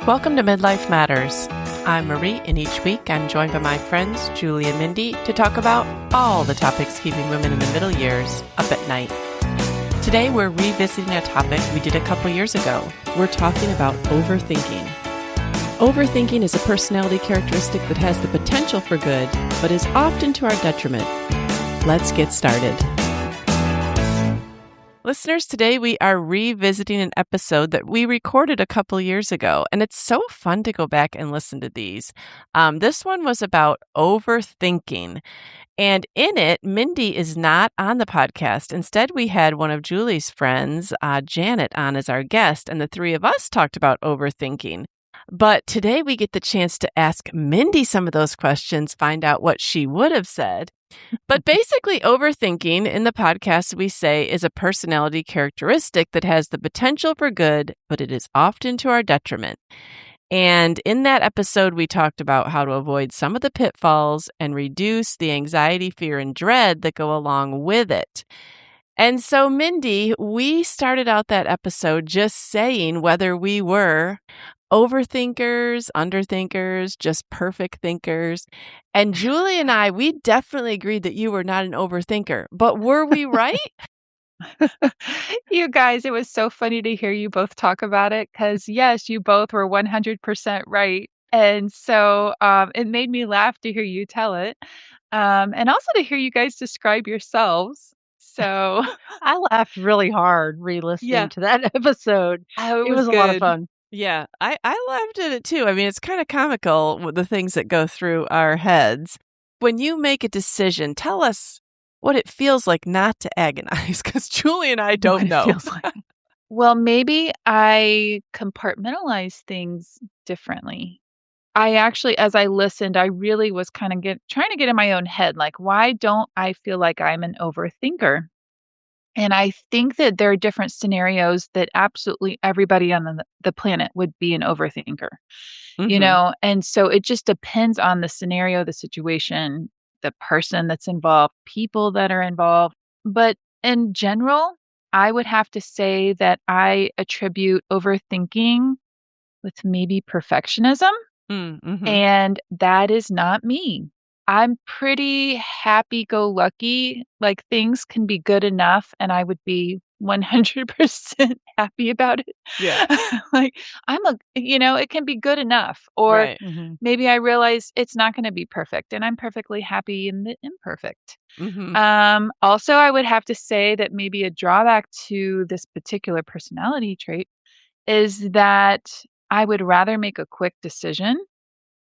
Welcome to Midlife Matters. I'm Marie, and each week I'm joined by my friends Julie and Mindy to talk about all the topics keeping women in the middle years up at night. Today we're revisiting a topic we did a couple years ago. We're talking about overthinking. Overthinking is a personality characteristic that has the potential for good, but is often to our detriment. Let's get started. Listeners, today we are revisiting an episode that we recorded a couple years ago, and it's so fun to go back and listen to these. This one was about overthinking, and in it, Mindy is not on the podcast. Instead, we had one of Julie's friends, Janet, on as our guest, and the three of us talked about overthinking. But today we get the chance to ask Mindy some of those questions, find out what she would have said. But basically, overthinking in the podcast, we say, is a personality characteristic that has the potential for good, but it is often to our detriment. And in that episode, we talked about how to avoid some of the pitfalls and reduce the anxiety, fear, and dread that go along with it. And so, Mindy, we started out that episode just saying whether we were overthinkers, underthinkers, just perfect thinkers. And Julie and I, we definitely agreed that you were not an overthinker. But were we right? You guys, it was so funny to hear you both talk about it because, yes, you both were 100% right. And so it made me laugh to hear you tell it and also to hear you guys describe yourselves. So, I laughed really hard yeah, re-listening to that episode. oh, it It was was a lot of good. fun. Yeah, I laughed at it too. I mean, it's kind of comical with the things that go through our heads. When you make a decision, tell us what it feels like not to agonize, because Julie and I What don't it know. feels like. Well, maybe I compartmentalize things differently. I actually, as I listened, I really was kind of trying to get in my own head, like, why don't I feel like I'm an overthinker? And I think that there are different scenarios that absolutely everybody on the planet would be an overthinker, Mm-hmm. And so it just depends on the scenario, the situation, the person that's involved, people that are involved. But in general, I would have to say that I attribute overthinking with maybe perfectionism. Mm-hmm. And that is not me. I'm pretty happy-go-lucky, like, things can be good enough, and I would be 100% happy about it. Yeah, Like, it can be good enough, or right. Mhm. maybe I realize it's not gonna be perfect, and I'm perfectly happy in the imperfect. Mm-hmm. Also, I would have to say that maybe a drawback to this particular personality trait is that I would rather make a quick decision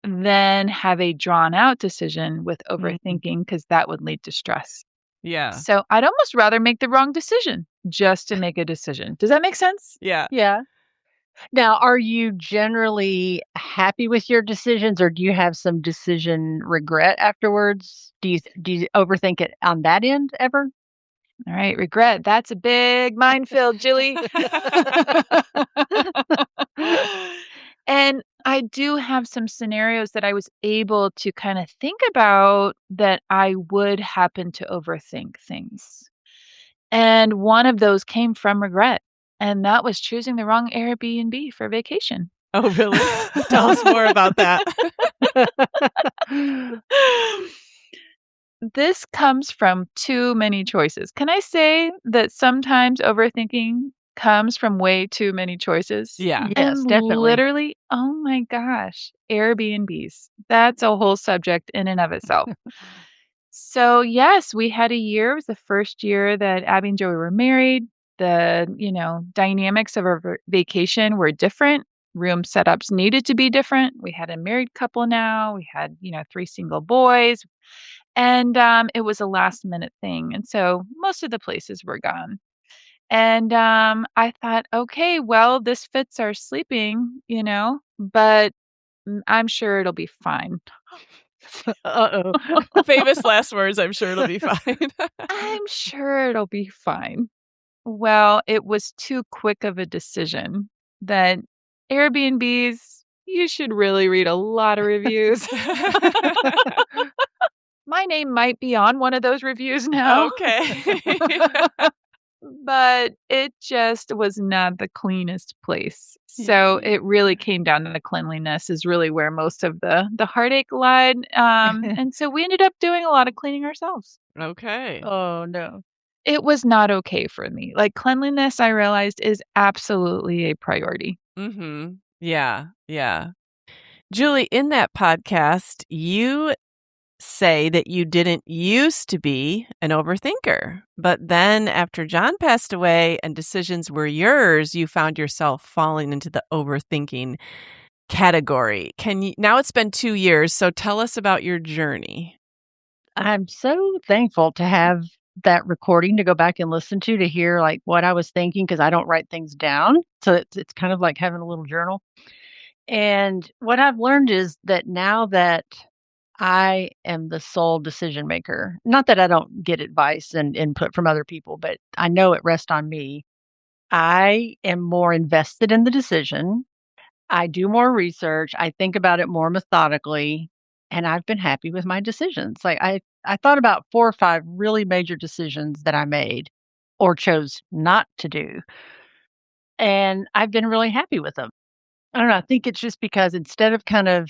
than have a drawn out decision with overthinking because that would lead to stress. Yeah, So I'd almost rather make the wrong decision just to make a decision. Does that make sense? yeah. Yeah. Now, are you generally happy with your decisions, or do you have some decision regret afterwards? Do you overthink it on that end ever? All right, regret. That's a big minefield, Julie. And I do have some scenarios that I was able to kind of think about that I would happen to overthink things. And one of those came from regret, and that was choosing the wrong Airbnb for vacation. Oh, really? Tell us more about that. This comes from too many choices. Can I say that sometimes overthinking comes from way too many choices? Yeah. Yes, And definitely. literally, oh my gosh, Airbnbs. That's a whole subject in and of itself. So, yes, we had a year. It was the first year that Abby and Joey were married. The dynamics of our vacation were different. Room setups needed to be different. We had a married couple now. We had, three single boys. And it was a last minute thing. And so most of the places were gone. And I thought, okay, well, this fits our sleeping, but I'm sure it'll be fine. Uh-oh. Famous last words. I'm sure it'll be fine. I'm sure it'll be fine. Well, it was too quick of a decision that Airbnbs, you should really read a lot of reviews. My name might be on one of those reviews now. Okay. but it just was not the cleanest place. So Yeah. it really came down to the cleanliness is really where most of the heartache lied. And so we ended up doing a lot of cleaning ourselves. Okay. Oh, no. It was not okay for me. Like cleanliness, I realized is absolutely a priority. Mhm. Yeah, yeah. Julie, in that podcast, you say that you didn't used to be an overthinker, but then after John passed away and decisions were yours, you found yourself falling into the overthinking category. Can you now it's been 2 years, so tell us about your journey. I'm so thankful to have that recording to go back and listen to hear, like, what I was thinking because I don't write things down. So it's kind of like having a little journal. And what I've learned is that now that I am the sole decision maker, not that I don't get advice and input from other people, but I know it rests on me. I am more invested in the decision. I do more research, I think about it more methodically, and I've been happy with my decisions. Like, I thought about 4 or 5 really major decisions that I made or chose not to do, and I've been really happy with them. I don't know, I think it's just because instead of kind of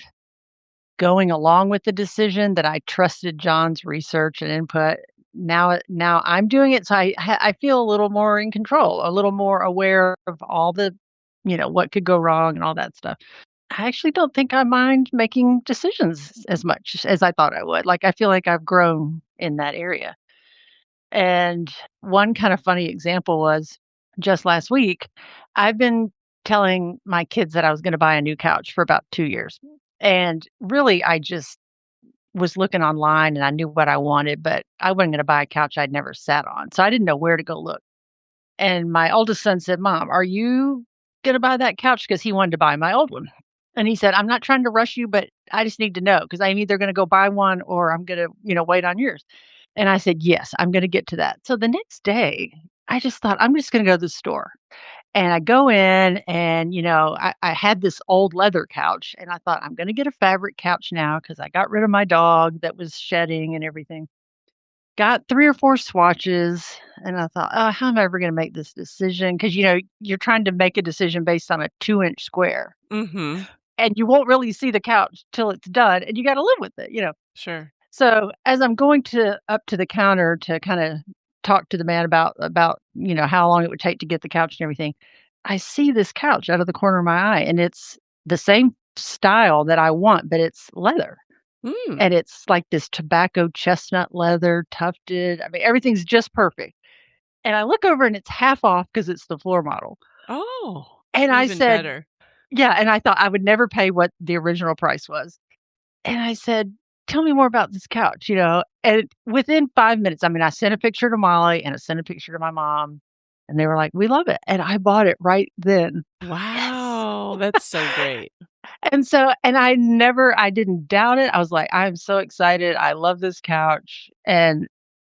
going along with the decision that I trusted John's research and input, now I'm doing it, so I feel a little more in control, a little more aware of all the what could go wrong and all that stuff. I actually don't think I mind making decisions as much as I thought I would. Like, I feel like I've grown in that area. And one kind of funny example was just last week, I've been telling my kids that I was going to buy a new couch for about 2 years. And really, I just was looking online and I knew what I wanted, but I wasn't going to buy a couch I'd never sat on. So I didn't know where to go look. And my oldest son said, "Mom, are you gonna buy that couch?" Because he wanted to buy my old one. And he said, "I'm not trying to rush you, but I just need to know because I'm either gonna go buy one or I'm gonna, wait on yours." And I said, "Yes, I'm gonna get to that." So the next day, I just thought, I'm just gonna go to the store. And I go in and, I had this old leather couch and I thought, I'm gonna get a fabric couch now because I got rid of my dog that was shedding and everything. Got 3 or 4 swatches, and I thought, "Oh, how am I ever gonna make this decision?" Because you're trying to make a decision based on a 2-inch square, Mhm. and you won't really see the couch till it's done, and you gotta live with it. Sure. So, as I'm going to up to the counter to kinda talk to the man about, how long it would take to get the couch and everything, I see this couch out of the corner of my eye, and it's the same style that I want, but it's leather. Mm. And it's like this tobacco chestnut leather, tufted. I mean, everything's just perfect. And I look over and it's half off because it's the floor model. Oh, And I even said, better. yeah, and I thought I would never pay what the original price was. And I said, "Tell me more about this couch?" And within 5 minutes, I mean, I sent a picture to Molly and I sent a picture to my mom, and they were like, "We love it." And I bought it right then. Yes. Wow, that's so great. And I didn't doubt it. I was like, "I'm so excited. I love this couch." And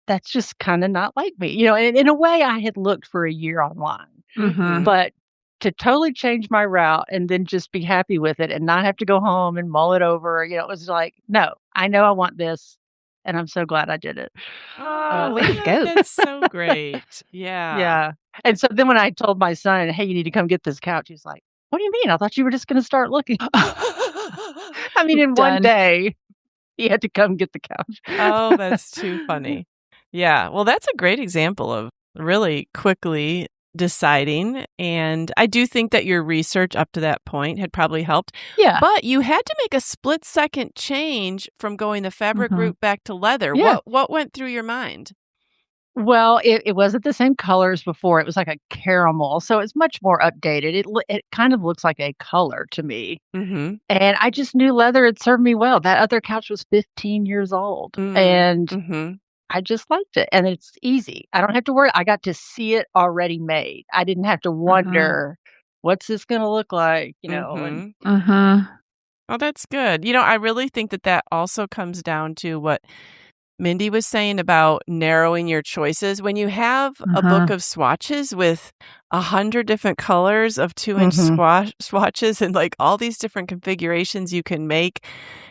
that's just kinda not like me, and in a way, I had looked for a year online, Mhm. Mhm. but to totally change my route and then just be happy with it and not have to go home and mull it over, it was like, "No, I know I want this, and I'm so glad I did it." Oh, Way to go. that's so great. Yeah. Yeah, and so then when I told my son, "Hey, you need to come get this couch," he's like, "What do you mean? I thought you were just gonna start looking." I mean, in one Done. day, he had to come get the couch. Oh, that's too funny. Yeah, well, that's a great example of really quickly deciding, and I do think that your research up to that point had probably helped, Yeah. but you had to make a split-second change from going the fabric Mhm. route back to leather. Yeah. What went through your mind? Well, it wasn't the same colors before, it was like a caramel, so it's much more updated. It kind of looks like a color to me, Mhm. and I just knew leather had served me well. That other couch was 15 years old, Mm. and Mhm. I just liked it, and it's easy. I don't have to worry. I got to see it already made. I didn't have to Mhm. wonder, "What's this gonna look like?" And Mhm. Mhm. Oh, that's good. I really think that that also comes down to what Mindy was saying about narrowing your choices. When you have a book Mhm. of swatches with 100 different colors of 2-inch Mhm. swatches and like all these different configurations you can make,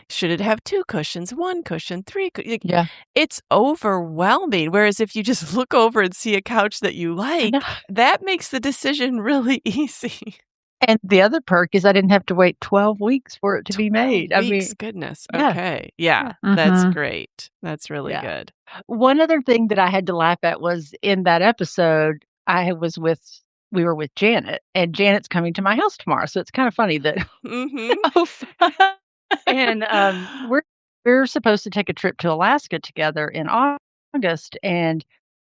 should it have 2 cushions, 1 cushion, 3 like, Yeah. it's overwhelming. Whereas if you just look over and see a couch that you I know. like, that makes the decision really easy. And the other perk is I didn't have to wait 12 weeks for it to be 12 made. I weeks, mean, goodness. yeah, Okay. Yeah, yeah, that's Mhm. great. That's really yeah. good. One other thing that I had to laugh at was in that episode, I was with we were with Janet, and Janet's coming to my house tomorrow, so it's kinda funny that Mhm. Oh, fun. and, we're supposed to take a trip to Alaska together in August, and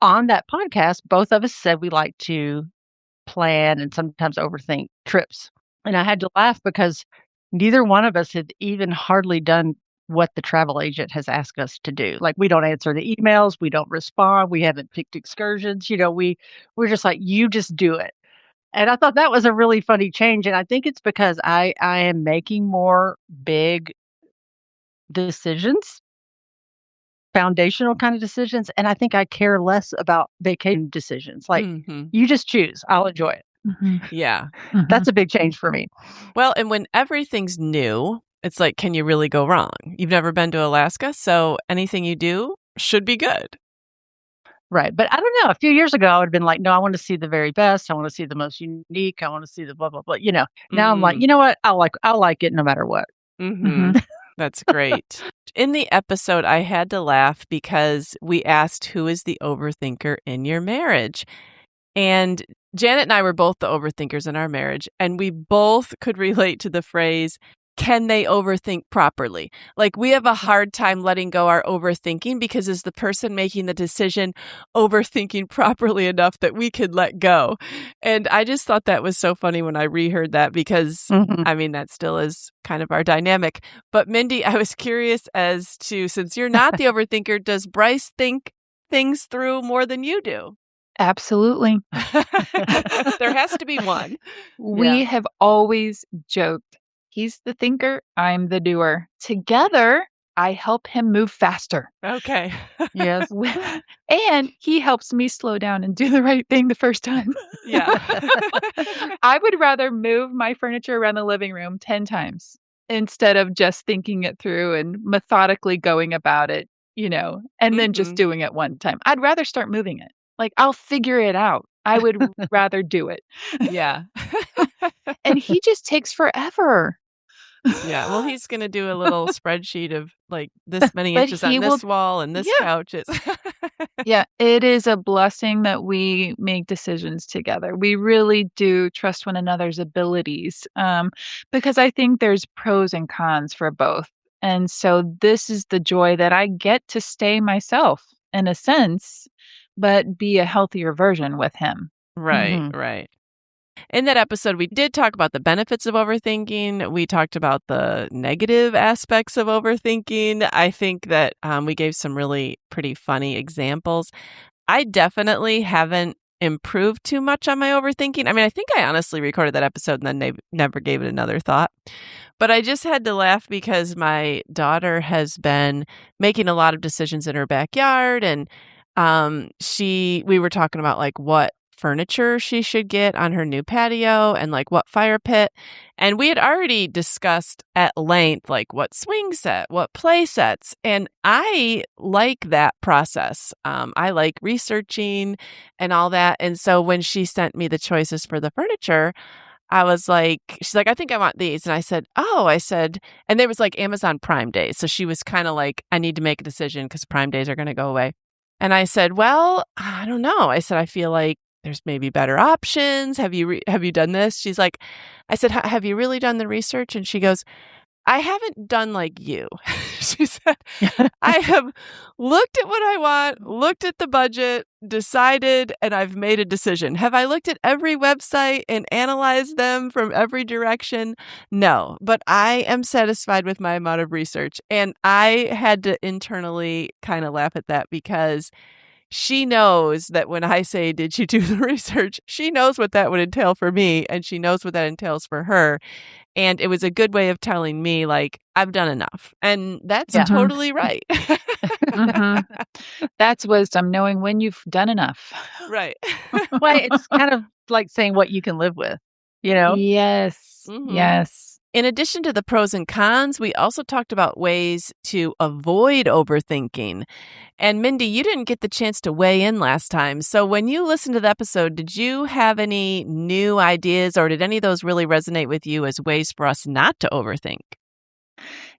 on that podcast, both of us said we like to plan and sometimes overthink trips. And I had to laugh because neither one of us had even hardly done what the travel agent has asked us to do. Like we don't answer the emails, we don't respond, we haven't picked excursions, we're just like you just do it. And I thought that was a really funny change and I think it's because I am making more big decisions, foundational kind of decisions and I think I care less about vacation decisions. Like Mhm. you just choose, I'll enjoy it. Mhm. Yeah. Mhm. That's a big change for me. Well, and when everything's new, it's like, can you really go wrong? You've never been to Alaska, so anything you do should be good. Right, but I don't know, a few years ago, I would've been like, "No, I wanna see the very best, I wanna see the most unique, I wanna see the blah, blah, blah," you know? Now I'm like, Mm. "You know what? I'll like it no matter what." Mhm. Mhm. That's great. In the episode, I had to laugh because we asked who is the overthinker in your marriage. And Janet and I were both the overthinkers in our marriage, and we both could relate to the phrase, can they overthink properly? Like, we have a hard time letting go our overthinking because is the person making the decision overthinking properly enough that we could let go? And I just thought that was so funny when I reheard that because Mhm. I mean, that still is kind of our dynamic. But Mindy, I was curious as to since you're not the overthinker, does Bryce think things through more than you do? Absolutely. There has to be one. Yeah. We have always joked, he's the thinker, I'm the doer. Together, I help him move faster. Okay. Yes. W and he helps me slow down and do the right thing the first time. Yeah. I would rather move my furniture around the living room 10 times instead of just thinking it through and methodically going about it, and then just Mhm. doing it one time. I'd rather start moving it. Like, I'll figure it out. I would rather do it. Yeah. And he just takes forever. Yeah. Well, he's gonna do a little spreadsheet of, like, this many But inches he on will. this wall and this Yeah. couch is Yeah, it is a blessing that we make decisions together. We really do trust one another's abilities, because I think there's pros and cons for both. And so this is the joy that I get to stay myself in a sense, but be a healthier version with him. Right, Mhm. right. In that episode, we did talk about the benefits of overthinking. We talked about the negative aspects of overthinking. I think that we gave some really pretty funny examples. I definitely haven't improved too much on my overthinking. I mean, I think I honestly recorded that episode and then never gave it another thought. But I just had to laugh because my daughter has been making a lot of decisions in her backyard and we were talking about like what furniture she should get on her new patio and like what fire pit. And we had already discussed at length like what swing set, what play sets. And I like that process. I like researching and all that. And so when she sent me the choices for the furniture, I was like, she's like, I think I want these. And I said, oh, and there was like Amazon Prime Days. So she was kind of like, I need to make a decision because Prime Days are going to go away. And I said, well, I don't know. I said, I feel like there's maybe better options. Have you done this? She's like, I said, have you really done the research? And she goes, I haven't done like you. She said, I have looked at what I want, looked at the budget, decided, and I've made a decision. Have I looked at every website and analyzed them from every direction? No, but I am satisfied with my amount of research. And I had to internally kind of laugh at that because she knows that when I say, "Did you do the research?" She knows what that would entail for me, and she knows what that entails for her. And it was a good way of telling me, like, "I've done enough." And that's Yeah. Mhm. totally right. Mhm. That's wisdom, knowing when you've done enough. Right. Well, it's kind of like saying what you can live with, you know? Yes. Mhm. Yes. In addition to the pros and cons, we also talked about ways to avoid overthinking. And Mindy, you didn't get the chance to weigh in last time. So when you listened to the episode, did you have any new ideas or did any of those really resonate with you as ways for us not to overthink?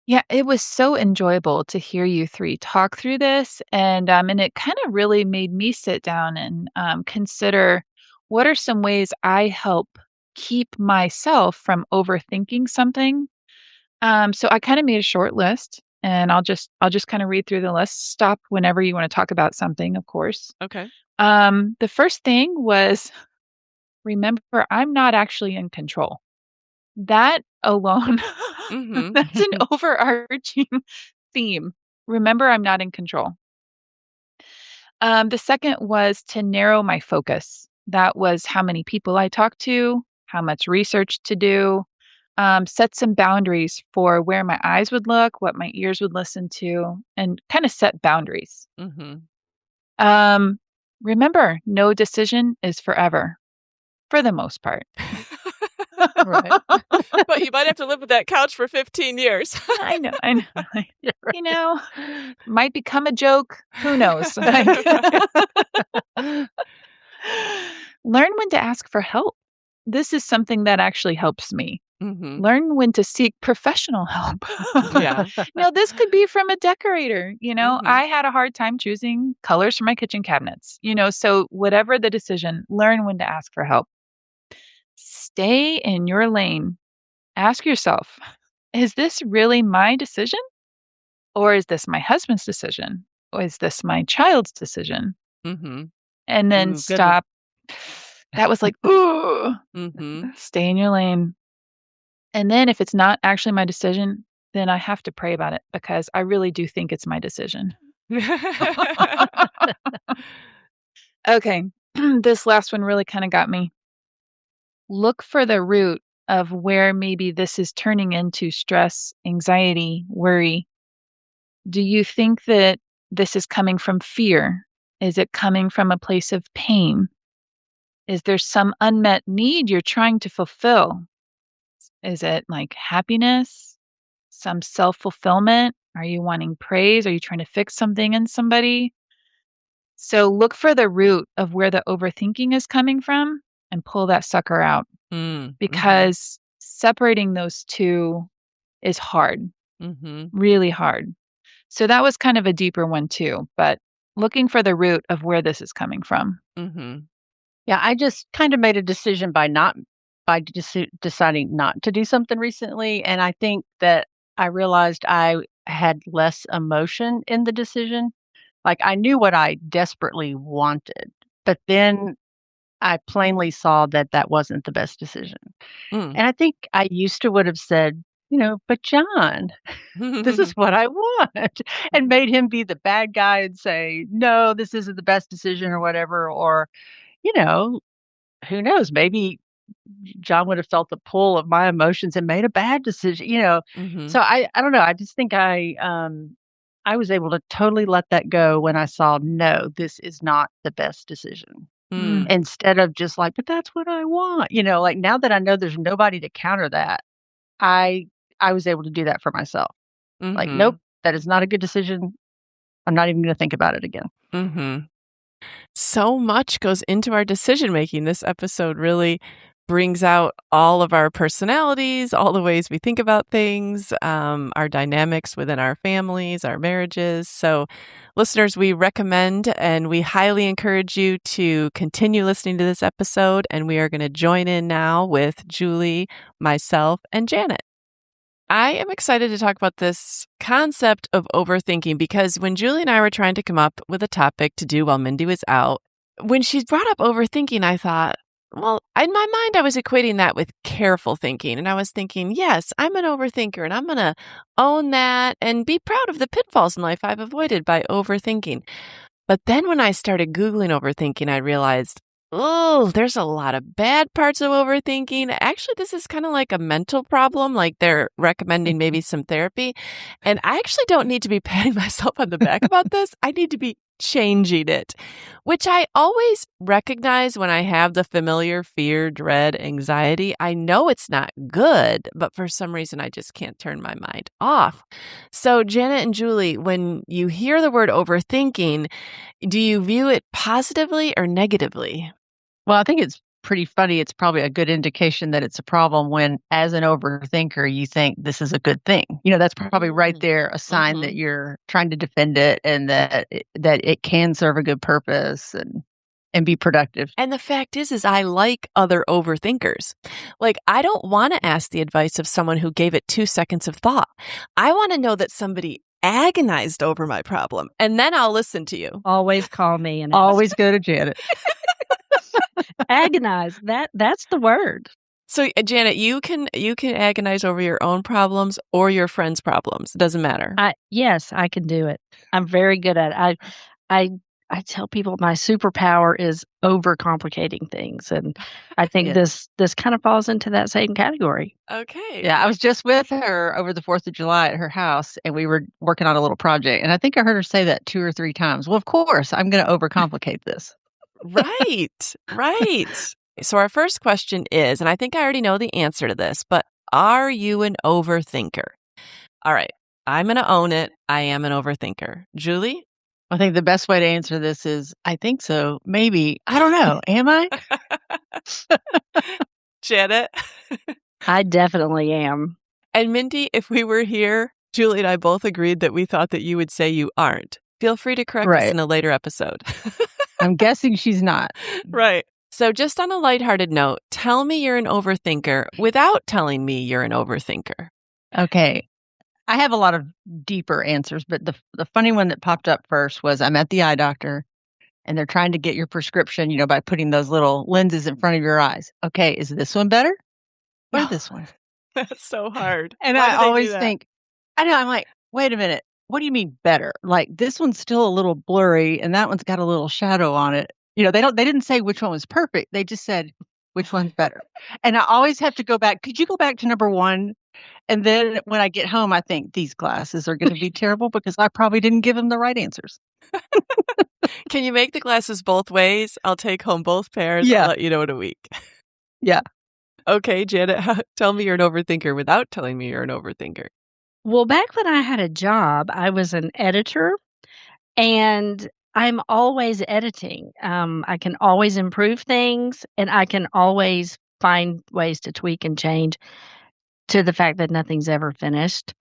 Yeah, it was so enjoyable to hear you 3 talk through this, and it kinda really made me sit down and, consider what are some ways I help keep myself from overthinking something. So I kinda made a short list, and I'll just kinda read through the list. Stop whenever you wanna talk about something, of course. Okay. The first thing was, remember, I'm not actually in control. That alone, Mhm. that's an overarching theme. Remember, I'm not in control. The second was to narrow my focus. That was how many people I talk to, how much research to do, set some boundaries for where my eyes would look, what my ears would listen to, and kind of set boundaries. Mhm. Um, remember, no decision is forever, for the most part. Right. But you might have to live with that couch for 15 years. I know, I know. You're You know, might become a joke. Who knows? Right. Learn when to ask for help. This is something that actually helps me. Mhm. Learn when to seek professional help. Yeah. This could be from a decorator. Mhm. I had a hard time choosing colors for my kitchen cabinets. So whatever the decision, learn when to ask for help. Stay in your lane. Ask yourself, is this really my decision? Or is this my husband's decision? Or is this my child's decision? Mhm. And then Ooh, good one. stop. That was like, ooh, Mhm. stay in your lane. And then if it's not actually my decision, then I have to pray about it because I really do think it's my decision. Okay. This last one really kind of got me. Look for the root of where maybe this is turning into stress, anxiety, worry. Do you think that this is coming from fear? Is it coming from a place of pain? Is there some unmet need you're trying to fulfill? Is it like happiness? Some self-fulfillment? Are you wanting praise? Are you trying to fix something in somebody? So look for the root of where the overthinking is coming from and pull that sucker out Mm. Mhm. because separating those 2 is hard, Mhm. really hard. So that was kind of a deeper one too, but looking for the root of where this is coming from. Mhm. Yeah, I just kind of made a decision by not by deciding not to do something recently, and I think that I realized I had less emotion in the decision. Like, I knew what I desperately wanted, but then I plainly saw that that wasn't the best decision. Mm. And I think I used to would have said, "But John, this is what I want," and made him be the bad guy and say, "No, this isn't the best decision," or whatever, or, you know, who knows, maybe John would have felt the pull of my emotions and made a bad decision. So Mhm. I don't know, I just think I was able to totally let that go when I saw, no, this is not the best decision. Mm, Mm. Instead of just like, "But that's what I want," like, now that I know there's nobody to counter that, I I was able to do that for myself. Like, "Nope, Mhm. that is not a good decision. I'm not even gonna think about it again." Mhm. So much goes into our decision making. This episode really brings out all of our personalities, all the ways we think about things, our dynamics within our families, our marriages. So, listeners, we recommend and we highly encourage you to continue listening to this episode. And we are going to join in now with Julie, myself, and Janet. I am excited to talk about this concept of overthinking because when Julie and I were trying to come up with a topic to do while Mindy was out, when she brought up overthinking, I thought, well, in my mind, I was equating that with careful thinking. And I was thinking, yes, I'm an overthinker and I'm going to own that and be proud of the pitfalls in life I've avoided by overthinking. But then when I started Googling overthinking, I realized, oh, there's a lot of bad parts of overthinking. Actually, this is kind of like a mental problem, like they're recommending maybe some therapy. And I actually don't need to be patting myself on the back about this. I need to be changing it, which I always recognize when I have the familiar fear, dread, anxiety. I know it's not good, but for some reason, I just can't turn my mind off. So, Janet and Julie, when you hear the word overthinking, do you view it positively or negatively? Well, I think it's pretty funny. It's probably a good indication that it's a problem when, as an overthinker, you think this is a good thing. That's probably right there a sign that you're trying to defend it and that it can serve a good purpose and be productive. And the fact is I like other overthinkers. Like, I don't want to ask the advice of someone who gave it 2 seconds of thought. I want to know that somebody agonized over my problem, and then I'll listen to you. Always call me and always go to Janet. Agonize. That's the word. So, Janet, you can agonize over your own problems or your friends' problems. It doesn't matter. Yes, I can do it. I'm very good at it. I tell people my superpower is overcomplicating things, and I think this kind of falls into that same category. Okay. Yeah, I was just with her over the 4th of July at her house, and we were working on a little project, and I think I heard her say that 2 or 3 times. Well, of course, I'm going to overcomplicate this. Right, right. So our first question is, and I think I already know the answer to this, but are you an overthinker? All right, I'm going to own it. I am an overthinker. Julie? I think the best way to answer this is, I think so. Maybe. I don't know. Am I? Janet? I definitely am. And Mindy, if we were here, Julie and I both agreed that we thought that you would say you aren't. Feel free to correct us in a later episode. I'm guessing she's not. Right. So just on a lighthearted note, tell me you're an overthinker without telling me you're an overthinker. Okay. I have a lot of deeper answers, but the funny one that popped up first was I'm at the eye doctor and they're trying to get your prescription, by putting those little lenses in front of your eyes. Okay, is this one better or this one? That's so hard. And I always think, I know, I'm like, wait a minute. What do you mean better? Like, this one's still a little blurry and that one's got a little shadow on it. They didn't say which one was perfect. They just said which one's better. And I always have to go back. Could you go back to number 1? And then when I get home, I think these glasses are going to be terrible because I probably didn't give them the right answers. Can you make the glasses both ways? I'll take home both pairs. Yeah. I'll let you know in a week. Yeah. Okay, Janet, tell me you're an overthinker without telling me you're an overthinker. Well, back when I had a job, I was an editor, and I'm always editing. I can always improve things, and I can always find ways to tweak and change to the fact that nothing's ever finished.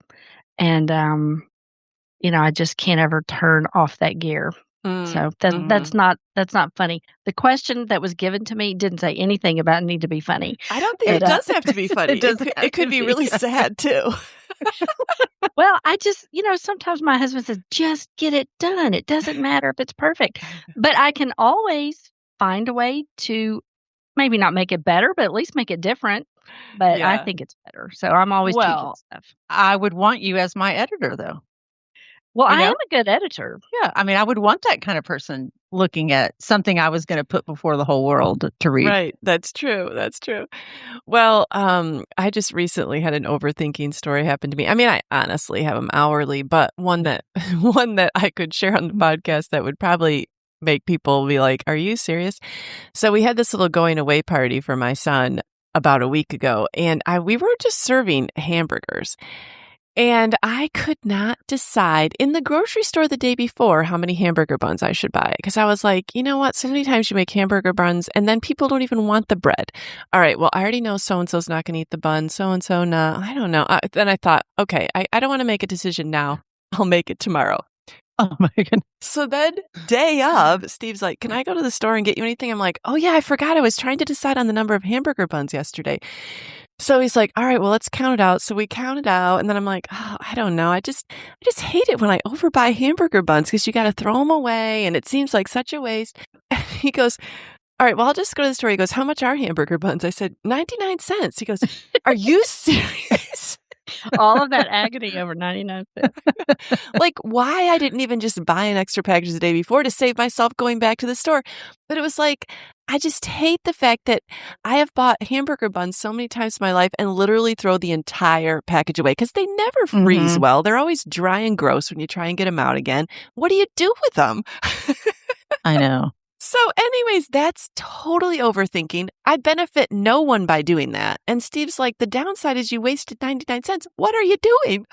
And, I just can't ever turn off that gear. So that's not funny. The question that was given to me didn't say anything about need to be funny. I don't think it does have to be funny. It could be really sad too. Well, I just, sometimes my husband says, just get it done. It doesn't matter if it's perfect. But I can always find a way to maybe not make it better, but at least make it different. But I think it's better. So I'm always tweaking stuff. I would want you as my editor, though. Well, I am a good editor. Yeah. I mean, I would want that kind of person looking at something I was going to put before the whole world to read. Right. That's true. That's true. Well, I just recently had an overthinking story happen to me. I mean, I honestly have them hourly, but one that I could share on the podcast that would probably make people be like, are you serious? So we had this little going away party for my son about a week ago, and we were just serving hamburgers. And I could not decide in the grocery store the day before how many hamburger buns I should buy. Because I was like, you know what? So many times you make hamburger buns and then people don't even want the bread. All right, well, I already know so-and-so's not going to eat the bun. So-and-so, no, I don't know. Then I thought, okay, I don't want to make a decision now. I'll make it tomorrow. Oh, my goodness. So then day of, Steve's like, can I go to the store and get you anything? I'm like, oh, yeah, I forgot. I was trying to decide on the number of hamburger buns yesterday. So he's like, all right, well, let's count it out. So we counted out. And then I'm like, oh, I don't know. I just hate it when I overbuy hamburger buns because you got to throw them away. And it seems like such a waste. And he goes, all right, well, I'll just go to the store. He goes, how much are hamburger buns? I said, 99 cents. He goes, are you serious? All of that agony over 99 cents. Like, why I didn't even just buy an extra package the day before to save myself going back to the store. But it was like, I just hate the fact that I have bought hamburger buns so many times in my life and literally throw the entire package away because they never freeze Mhm. well. They're always dry and gross when you try and get them out again. What do you do with them? I know. So, anyways, that's totally overthinking. I benefit no one by doing that. And Steve's like, the downside is you wasted 99 cents. What are you doing?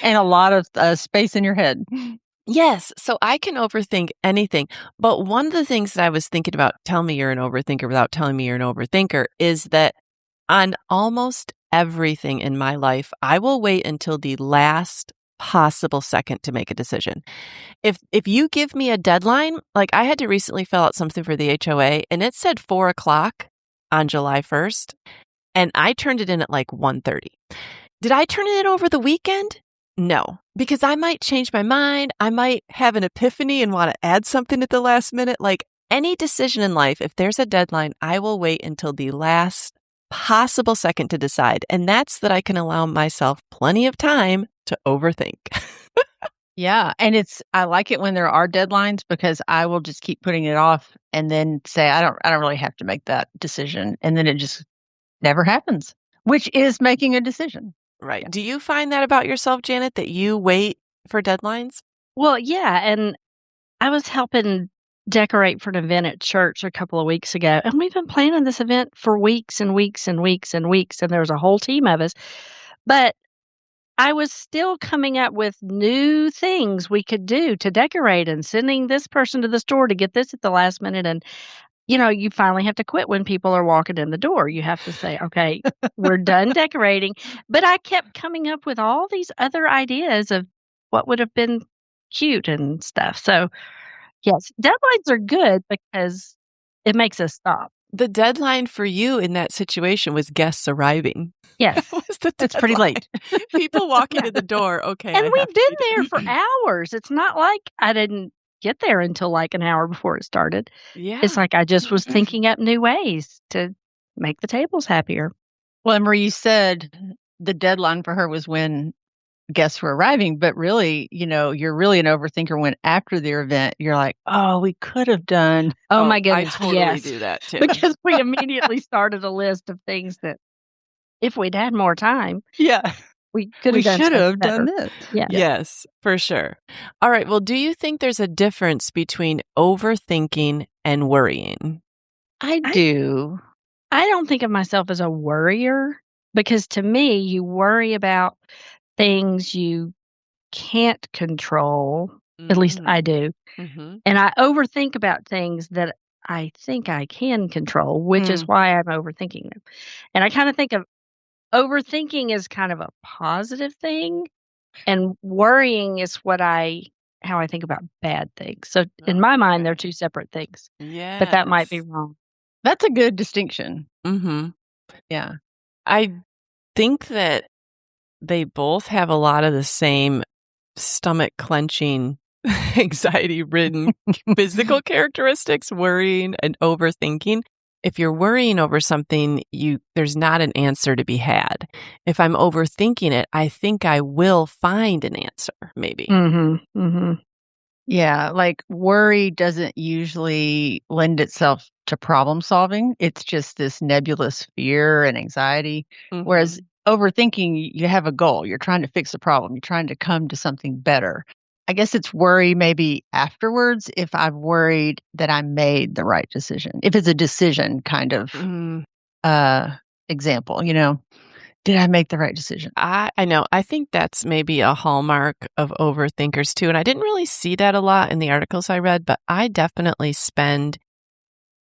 And a lot of space in your head. Yes. So I can overthink anything. But one of the things that I was thinking about, tell me you're an overthinker without telling me you're an overthinker, is that on almost everything in my life, I will wait until the last possible second to make a decision. If you give me a deadline, like I had to recently fill out something for the HOA and it said 4:00 on July 1st, and I turned it in at like 1:30. Did I turn it in over the weekend? No, because I might change my mind. I might have an epiphany and want to add something at the last minute. Like any decision in life, if there's a deadline, I will wait until the last possible second to decide. And that's that I can allow myself plenty of time to overthink. Yeah, and I like it when there are deadlines because I will just keep putting it off and then say I don't really have to make that decision, and then it just never happens, which is making a decision. Right. Yeah. Do you find that about yourself, Janet, that you wait for deadlines? Well, yeah, and I was helping decorate for an event at church a couple of weeks ago, and we've been planning this event for weeks and weeks and weeks and weeks, and there was a whole team of us. But I was still coming up with new things we could do to decorate and sending this person to the store to get this at the last minute. And, you finally have to quit when people are walking in the door. You have to say, okay, we're done decorating. But I kept coming up with all these other ideas of what would have been cute and stuff. So, yes, deadlines are good because it makes us stop. The deadline for you in that situation was guests arriving. Yes. That was the It's pretty deadline. late. People walking in the door. Okay. And I we've have to been be there for hours. It's not like I didn't get there until like an hour before it started. Yeah. It's like I just was thinking up new ways to make the tables happier. Well, and Marie, you said the deadline for her was when guests were arriving, but really, you're really an overthinker when after their event, you're like, oh, we could have done Oh my I goodness, totally yes. do that too. Because we immediately started a list of things that if we'd had more time, yeah, we could we have done should stuff have better. done this. Yeah. Yes, for sure. All right. Well, do you think there's a difference between overthinking and worrying? I do. I don't think of myself as a worrier because to me, you worry about things you can't control. At least I do. Mm-hmm. And I overthink about things that I think I can control, which is why I'm overthinking them. And I kind of think of overthinking as kind of a positive thing, and worrying is how I think about bad things. So in my mind, they're two separate things. Yeah. But that might be wrong. That's a good distinction. Mm-hmm. Yeah. I think that they both have a lot of the same stomach clenching, anxiety ridden physical characteristics, worrying and overthinking. If you're worrying over something, there's not an answer to be had. If I'm overthinking it, I think I will find an answer, maybe. Mm-hmm. Mm-hmm. Yeah, like worry doesn't usually lend itself to problem solving. It's just this nebulous fear and anxiety. Mm-hmm. Whereas overthinking, you have a goal. You're trying to fix a problem. You're trying to come to something better. I guess it's worry maybe afterwards if I've worried that I made the right decision. If it's a decision kind of example, did I make the right decision? I know. I think that's maybe a hallmark of overthinkers too. And I didn't really see that a lot in the articles I read, but I definitely spend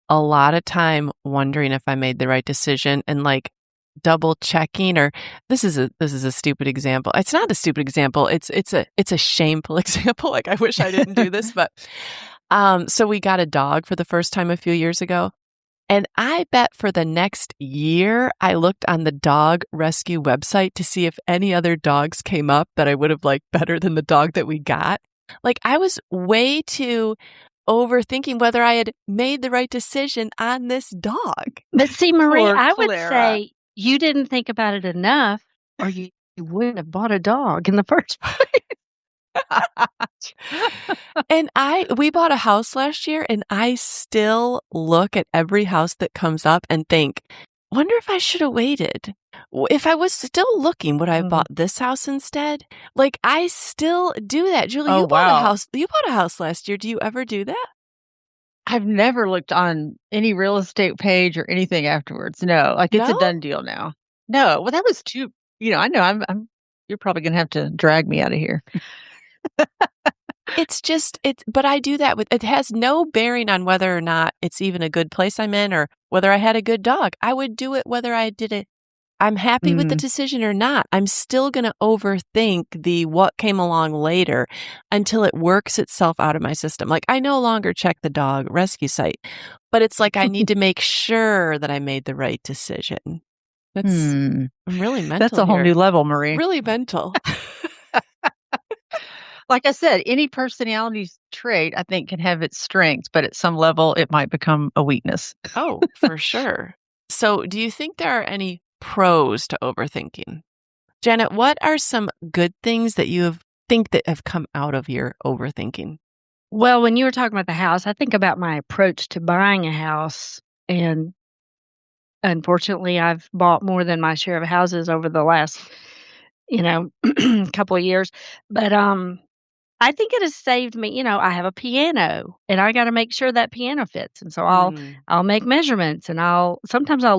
a lot of time wondering if I made the right decision and like double checking. Or this is a stupid example. It's not a stupid example. It's a shameful example. Like I wish I didn't do this, but so we got a dog for the first time a few years ago. And I bet for the next year, I looked on the dog rescue website to see if any other dogs came up that I would have liked better than the dog that we got. Like I was way too overthinking whether I had made the right decision on this dog. But see, Marie, Poor I would Clara. say you didn't think about it enough, or you wouldn't have bought a dog in the first place. And we bought a house last year, and I still look at every house that comes up and think, "Wonder if I should have waited. If I was still looking, would I have bought this house instead?" Like, I still do that. Julie, Oh, wow. You bought a house last year. Do you ever do that? I've never looked on any real estate page or anything afterwards. No, like, it's a No? done deal now. No, well, that was too I know I'm you're probably gonna have to drag me out of here. But I do that it has no bearing on whether or not it's even a good place I'm in or whether I had a good dog. I would do it whether I'm happy with the Mm. decision or not. I'm still going to overthink the what came along later until it works itself out of my system. Like, I no longer check the dog rescue site, but it's like I need to make sure that I made the right decision. Hmm. I'm really That's mental a whole here. new level, Marie. Really mental. Like I said, any personality trait I think can have its strengths, but at some level it might become a weakness. Oh, for sure. So, do you think there are any pros to overthinking? Janet, what are some good things that think that have come out of your overthinking? Well, when you were talking about the house, I think about my approach to buying a house, and unfortunately, I've bought more than my share of houses over the last, couple of years. But I think it has saved me. I have a piano, and I gotta make sure that piano fits, and so Mm, I'll make measurements, and I'll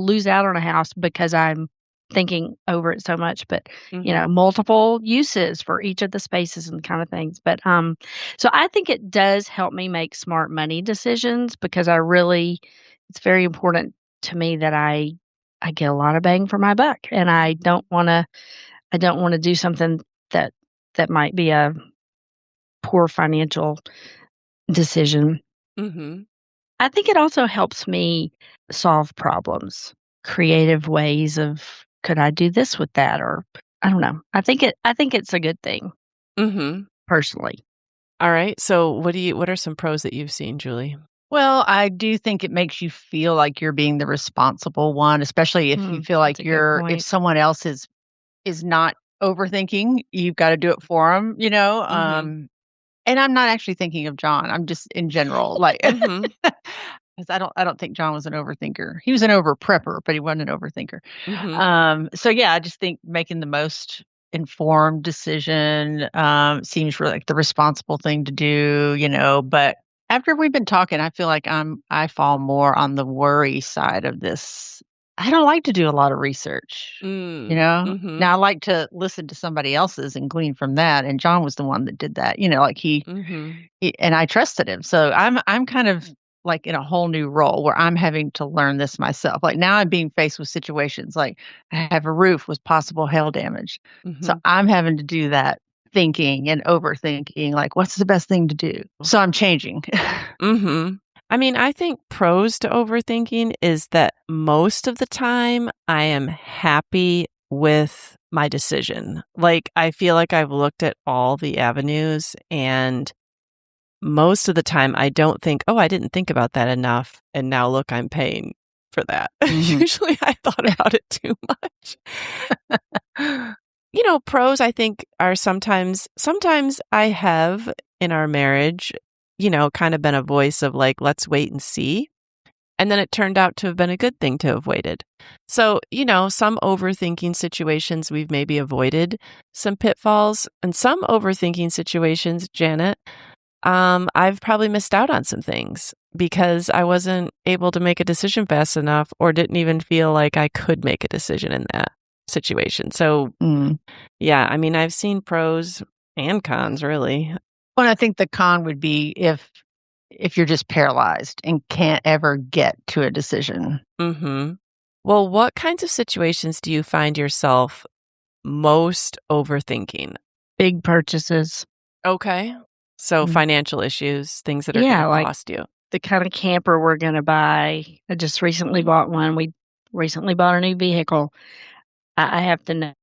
lose out on a house because I'm thinking over it so much, but, mhm, multiple uses for each of the spaces and kind of things, but, so I think it does help me make smart money decisions because it's very important to me that I get a lot of bang for my buck, and I don't wanna do something that might be a poor financial decision. mhm, I think it also helps me solve problems, creative ways of could I do this with that or I don't know. I think it's a good thing mhm. personally. All right. So, what are some pros that you've seen, Julie? Well, I do think it makes you feel like you're being the responsible one, especially if you feel That's like a good if point. someone else is not overthinking, you've got to do it for them, Mhm, and I'm not actually thinking of John. I'm just in general, like, mhm, 'cause I don't think John was an overthinker. He was an over prepper, but he wasn't an overthinker. mhm, So yeah, I just think making the most informed decision seems really like the responsible thing to do, but after we've been talking, I feel like I fall more on the worry side of this. I don't like to do a lot of research, you mm, know? Now mhm, I like to listen to somebody else's and glean from that, and John was the one that did that, like mhm, and I trusted him. So I'm kind of like in a whole new role where I'm having to learn this myself. Like now I'm being faced with situations like I have a roof with possible hail damage. So mhm, I'm having to do that thinking and overthinking like what's the best thing to do. So I'm changing. mhm. I mean, I think pros to overthinking is that most of the time I am happy with my decision. Like, I feel like I've looked at all the avenues, and most of the time I don't think, "Oh, I didn't think about that enough, and now look, I'm paying for that." Mhm. Usually, I thought about it too much. Pros I think are sometimes I have in our marriage, kind of been a voice of like, let's wait and see. And then it turned out to have been a good thing to have waited. So, some overthinking situations we've maybe avoided some pitfalls, and some overthinking situations, Janet, I've probably missed out on some things because I wasn't able to make a decision fast enough or didn't even feel like I could make a decision in that situation. So, Mm. yeah, I mean, I've seen pros and cons, really. Well, I think the con would be if you're just paralyzed and can't ever get to a decision. Mhm. Well, what kinds of situations do you find yourself most overthinking? Big purchases. Okay. So Mm. financial issues, things that are gonna Yeah, like cost you. the kind of camper we're going to buy. I just recently bought one. We recently bought a new vehicle. I have to know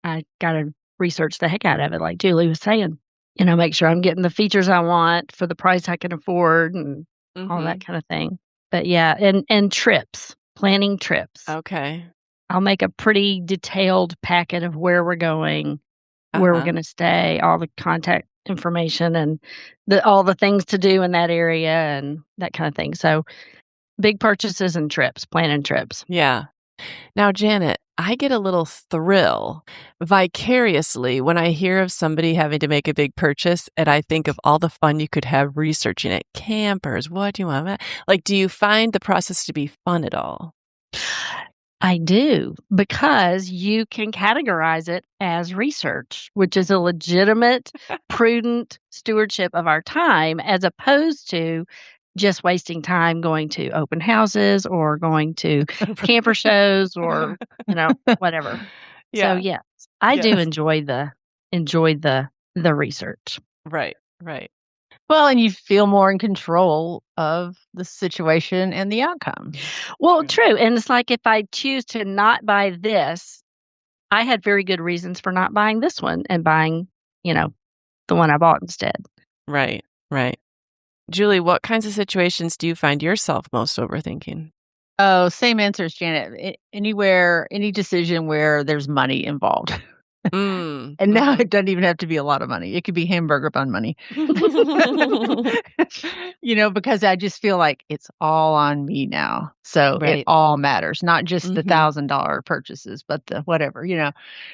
I got to research the heck out of it, like Julie was saying. Make sure I'm getting the features I want for the price I can afford and all that Mhm. kind of thing. But yeah, and trips. planning trips. Okay. I'll make a pretty detailed packet of where we're going, where we're Uh-huh. gonna stay, all the contact information, and all the things to do in that area and that kinda thing. So, big purchases and trips, planning trips. Yeah. Now, Janet, I get a little thrill vicariously when I hear of somebody having to make a big purchase, and I think of all the fun you could have researching it. Campers, what do you want? Like, do you find the process to be fun at all? I do, because you can categorize it as research, which is a legitimate, prudent stewardship of our time, as opposed to just wasting time going to open houses or going to camper shows or, whatever. So, Yeah. yes, I do Yes. enjoy the research. Right. Right. Well, and you feel more in control of the situation and the outcome. Well, true, and it's like if I choose to not buy this, I had very good reasons for not buying this one and buying, the one I bought instead. Right. Right. Julie, what kinds of situations do you find yourself most overthinking? Oh, same answer as Janet. Anywhere, any decision where there's money involved. Mm. And now it doesn't even have to be a lot of money. It could be hamburger bun money. Because I just feel like it's all on me now. So it Right. all matters, not just the Mhm. $1,000 purchases, but the whatever,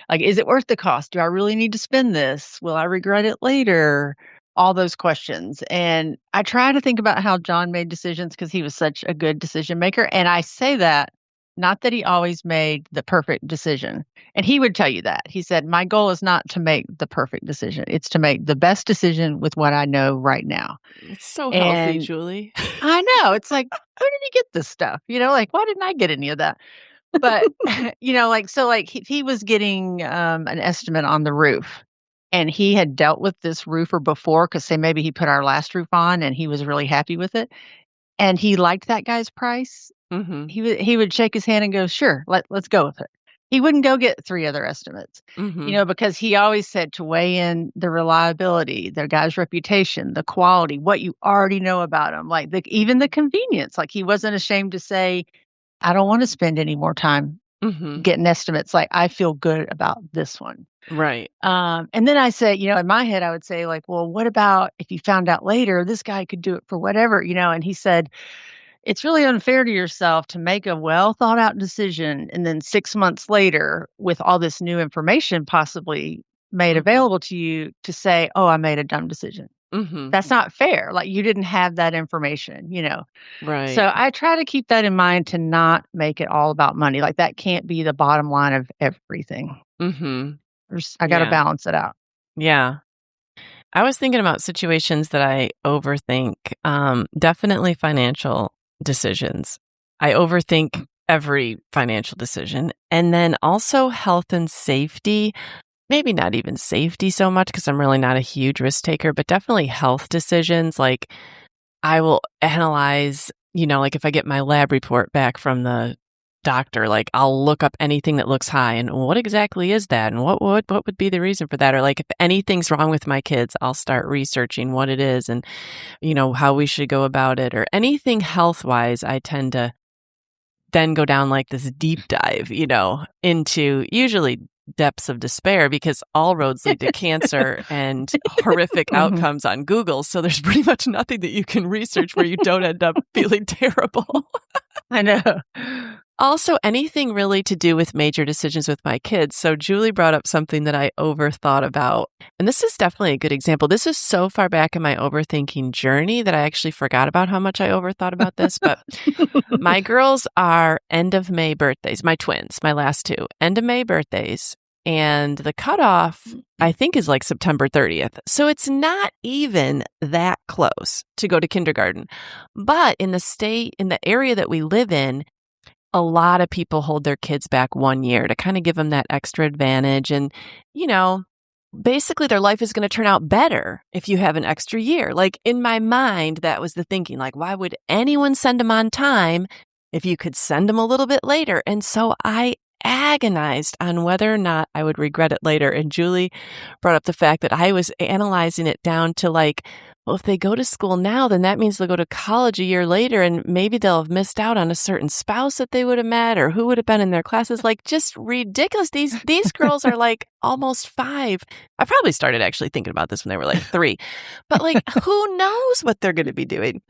like, is it worth the cost? Do I really need to spend this? Will I regret it later? All those questions. And I try to think about how John made decisions because he was such a good decision maker. And I say that not that he always made the perfect decision. And he would tell you that. He said, my goal is not to make the perfect decision. It's to make the best decision with what I know right now. It's so healthy, And Julie. I know. It's like, where did he get this stuff? Like, why didn't I get any of that? But, if he was getting an estimate on the roof and he had dealt with this roofer before, because say maybe he put our last roof on and he was really happy with it and he liked that guy's price, Mhm. he would shake his hand and go, "Sure, let's go with it." He wouldn't go get 3 other estimates, Mhm. because he always said to weigh in the reliability, the guy's reputation, the quality, what you already know about him, like even the convenience. Like he wasn't ashamed to say, "I don't want to spend any more time Mhm. getting estimates. Like I feel good about this one." Right. And then I say, in my head, I would say, like, well, what about if you found out later this guy could do it for whatever, And he said, it's really unfair to yourself to make a well thought out decision and then 6 months later, with all this new information possibly made Mhm. available to you, to say, oh, I made a dumb decision. Mhm. That's not fair. Like you didn't have that information. Right. So I try to keep that in mind, to not make it all about money. Like that can't be the bottom line of everything. Mhm. I got to Yeah. balance it out. Yeah. I was thinking about situations that I overthink. Definitely financial decisions. I overthink every financial decision. And then also health and safety. Maybe not even safety so much because I'm really not a huge risk taker, but definitely health decisions. Like I will analyze, like if I get my lab report back from the doctor, like I'll look up anything that looks high and what exactly is that and what would be the reason for that? Or like if anything's wrong with my kids, I'll start researching what it is and how we should go about it or anything health-wise. I tend to then go down like this deep dive, into usually depths of despair because all roads lead to cancer and horrific Mhm. outcomes on Google. So there's pretty much nothing that you can research where you don't end up feeling terrible. I know. Also, anything really to do with major decisions with my kids. So Julie brought up something that I overthought about. And this is definitely a good example. This is so far back in my overthinking journey that I actually forgot about how much I overthought about this. But my girls are end of May birthdays, my twins, my last two, end of May birthdays. And the cutoff, I think, is like September 30th. So it's not even that close to go to kindergarten. But in the area that we live in, a lot of people hold their kids back 1 year to kind of give them that extra advantage. And, basically their life is going to turn out better if you have an extra year. Like in my mind, that was the thinking, like, why would anyone send them on time if you could send them a little bit later? And so I agonized on whether or not I would regret it later. And Julie brought up the fact that I was analyzing it down to like well, if they go to school now, then that means they'll go to college a year later and maybe they'll have missed out on a certain spouse that they would have met or who would have been in their classes. Like, just ridiculous. These girls are like almost 5. I probably started actually thinking about this when they were like 3. But like, who knows what they're going to be doing?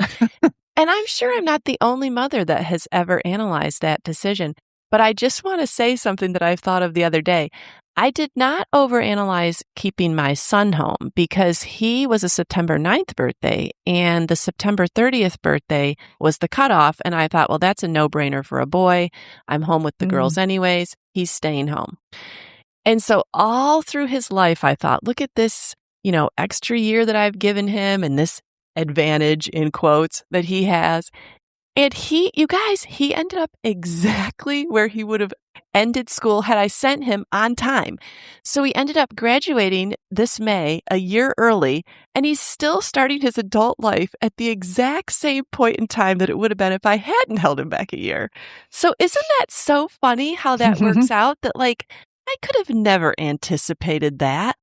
And I'm sure I'm not the only mother that has ever analyzed that decision. But I just want to say something that I've thought of the other day. I did not overanalyze keeping my son home because he was a September 9th birthday and the September 30th birthday was the cutoff. And I thought, well, that's a no-brainer for a boy. I'm home with the girls anyways. He's staying home. And so all through his life, I thought, look at this, extra year that I've given him and this advantage in quotes that he has. And he ended up exactly where he would have ended school had I sent him on time. So he ended up graduating this May, a year early, and he's still starting his adult life at the exact same point in time that it would have been if I hadn't held him back a year. So isn't that so funny how that works out? That like, I could have never anticipated that.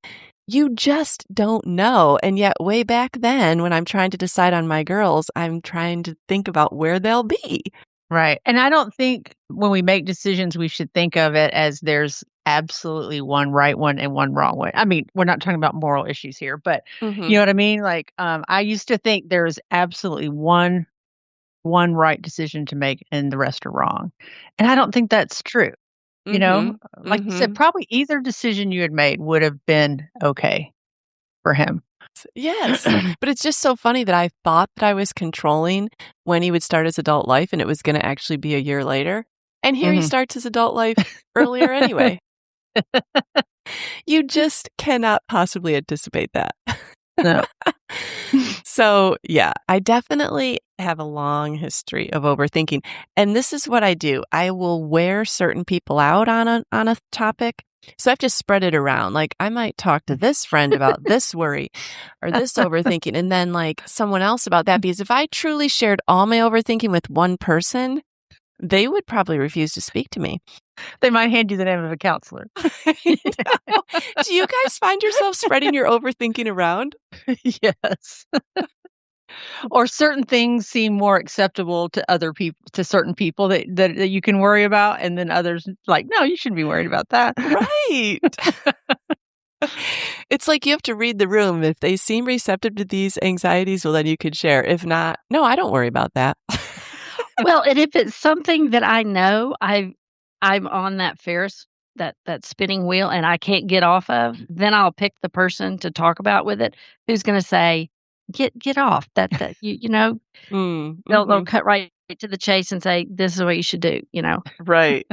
You just don't know. And yet way back then, when I'm trying to decide on my girls, I'm trying to think about where they'll be. Right. And I don't think when we make decisions, we should think of it as there's absolutely one right one and one wrong one. I mean, we're not talking about moral issues here, but you know what I mean? Like, I used to think there's absolutely one right decision to make and the rest are wrong. And I don't think that's true. Like you said, probably either decision you had made would have been okay for him. Yes. But it's just so funny that I thought that I was controlling when he would start his adult life and it was going to actually be a year later. And here he starts his adult life earlier anyway. You just cannot possibly anticipate that. No. So, yeah, I definitely have a long history of overthinking. And this is what I do. I will wear certain people out on a topic. So I have to spread it around. Like I might talk to this friend about this worry or this overthinking and then like someone else about that. Because if I truly shared all my overthinking with one person, they would probably refuse to speak to me. They might hand you the name of a counselor. Do you guys find yourself spreading your overthinking around? Yes. Or certain things seem more acceptable to other people, to certain people that you can worry about, and then others like, no, you shouldn't be worried about that. Right. It's like you have to read the room. If they seem receptive to these anxieties, well, then you could share. If not, no, I don't worry about that. Well, and if it's something that I know I'm on that that spinning wheel and I can't get off of, then I'll pick the person to talk about with it who's going to say, get off that they'll cut right to the chase and say, this is what you should do, Right.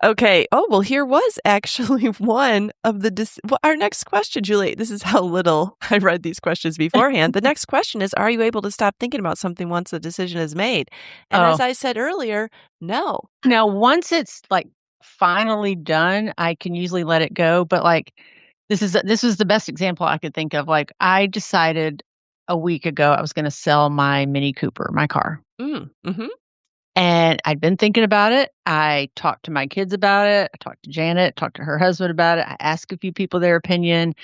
Okay. Oh, well, here was actually one of the our next question, Julie. This is how little I read these questions beforehand. The next question is, are you able to stop thinking about something once a decision is made? And as I said earlier, no. Now, once it's like finally done, I can usually let it go. But like, this was the best example I could think of. Like, I decided a week ago I was going to sell my Mini Cooper, my car. And I'd been thinking about it. I talked to my kids about it. I talked to Janet, talked to her husband about it. I asked a few people their opinion.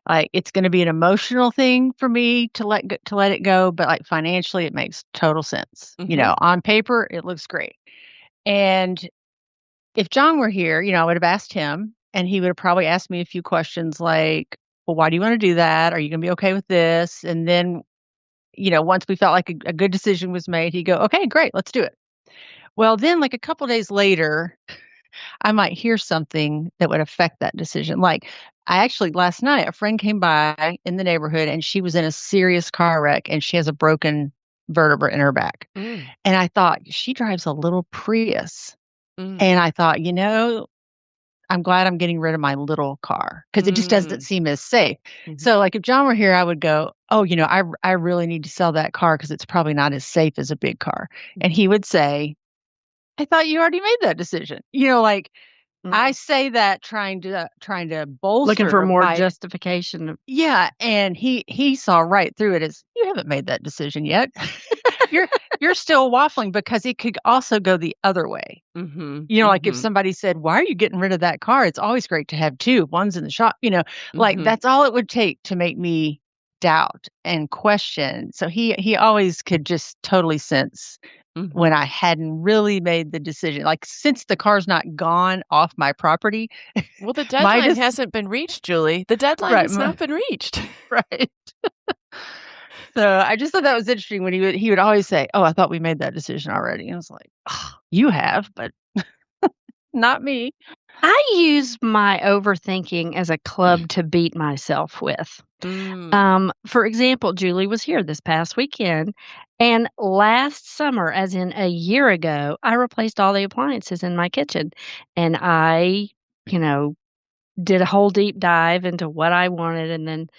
Like, it's going to be an emotional thing for me to let it go, but like financially, it makes total sense. On paper, it looks great. And if John were here, I would have asked him, and he would have probably asked me a few questions like, well, why do you want to do that? Are you going to be okay with this? And then, once we felt like a good decision was made, he'd go, okay, great, let's do it. Well, then like a couple days later, I might hear something that would affect that decision. Like last night, a friend came by in the neighborhood and she was in a serious car wreck and she has a broken vertebra in her back. And I thought, she drives a little Prius. And I thought, I'm glad I'm getting rid of my little car because it just doesn't seem as safe. So like if John were here, I would go, oh, I really need to sell that car because it's probably not as safe as a big car. And he would say, I thought you already made that decision. I say that trying to bolster, looking for more justification. Yeah, and he saw right through it as, you haven't made that decision yet. You're still waffling because it could also go the other way. Like if somebody said, why are you getting rid of that car? It's always great to have two. One's in the shop. Like that's all it would take to make me doubt and question. So he always could just totally sense when Mhm. I hadn't really made the decision. Like, since the car's not gone off my property, Well, the my deadline dec hasn't been reached, Julie. The deadline right, has not been reached. right. So, I just thought that was interesting when he would always say, "Oh, I thought we made that decision already." And I was like, "Oh, you have, but not me." I use my overthinking as a club to beat myself with. Mm. For example, Julie was here this past weekend, and last summer, as in a year ago, I replaced all the appliances in my kitchen. And I, you know, did a whole deep dive into what I wanted. And then,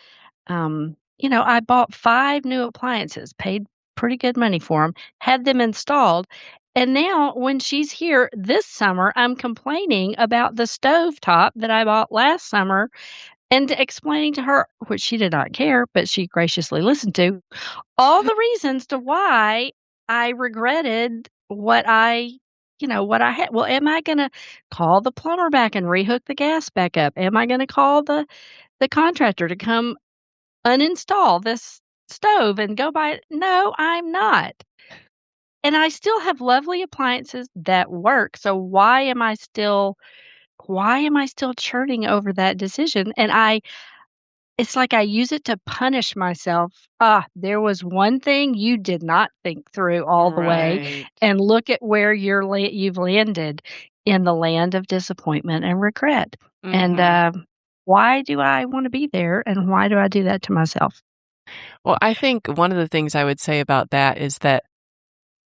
I bought 5 new appliances, paid pretty good money for them, had them installed. And now, when she's here this summer, I'm complaining about the stove top that I bought last summer and explaining to her, which she did not care, but she graciously listened to, all the reasons to why I regretted what I had. Well, am I gonna call the plumber back and rehook the gas back up? Am I gonna call the contractor to come uninstall this stove and go buy it? No, I'm not. And I still have lovely appliances that work. So why am I still churning over that decision? And it's like I use it to punish myself. There was one thing you did not think through all the way, Right. and look at where you've landed in the land of disappointment and regret. And Mhm. why do I want to be there, and why do I do that to myself? Well, I think one of the things I would say about that is that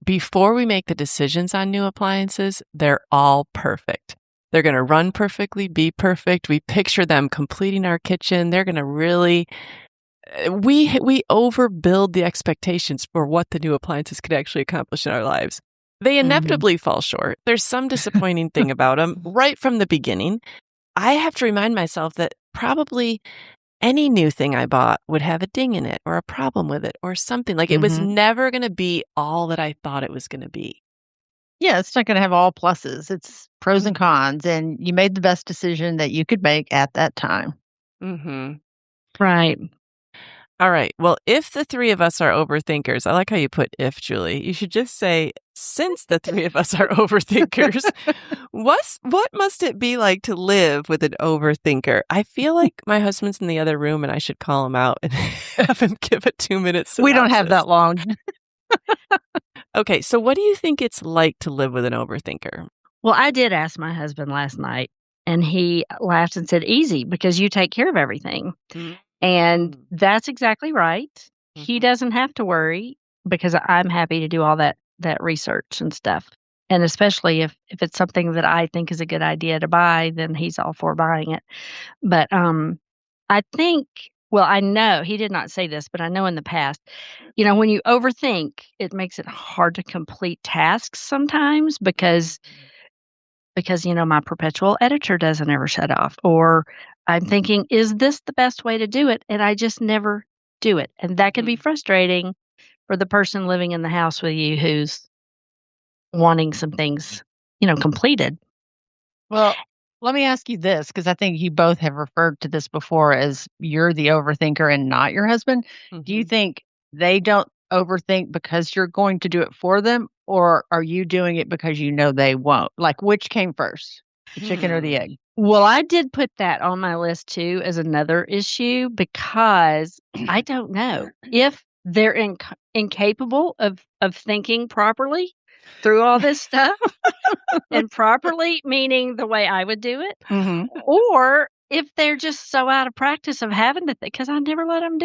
before we make the decisions on new appliances, they're all perfect. They're gonna run perfectly, be perfect. We picture them completing our kitchen. They're gonna really we overbuild the expectations for what the new appliances could actually accomplish in our lives. They Mhm. inevitably fall short. There's some disappointing thing about them right from the beginning. I have to remind myself that probably any new thing I bought would have a ding in it or a problem with it or something. Like, it was Mhm. never gonna be all that I thought it was gonna be. Yeah, it's not gonna have all pluses. It's pros and Mm. cons, and you made the best decision that you could make at that time. Mhm. Right. All right. Well, if the 3 of us are overthinkers, I like how you put "if," Julie. You should just say, "Since the 3 of us are overthinkers, what must it be like to live with an overthinker?" I feel like my husband's in the other room, and I should call him out and have him give a 2-minute We don't have synopsis. that long. Okay, so what do you think it's like to live with an overthinker? Well, I did ask my husband last night, and he laughed and said, "Easy, because you take care of everything." Mm. And that's exactly right. He Mhm. doesn't have to worry because I'm happy to do all that research and stuff. And especially if it's something that I think is a good idea to buy, then he's all for buying it. But I think well, I know he did not say this, but I know in the past, when you overthink, it makes it hard to complete tasks sometimes because my perpetual editor doesn't ever shut off, or I'm thinking, "Is this the best way to do it?" And I just never do it, and that can be Mhm. frustrating for the person living in the house with you who's wanting some things, completed. Well, let me ask you this, because I think you both have referred to this before as you're the overthinker and not your husband. Do you Mhm. think they don't overthink because you're going to do it for them, or are you doing it because you know they won't? Like, which came first, the chicken or the Hmm. egg? Well, I did put that on my list too as another issue because I don't know if they're incapable of thinking properly through all this stuff. And properly meaning the way I would do it, Mhm. or if they're just so out of practice of having to think, because I never let them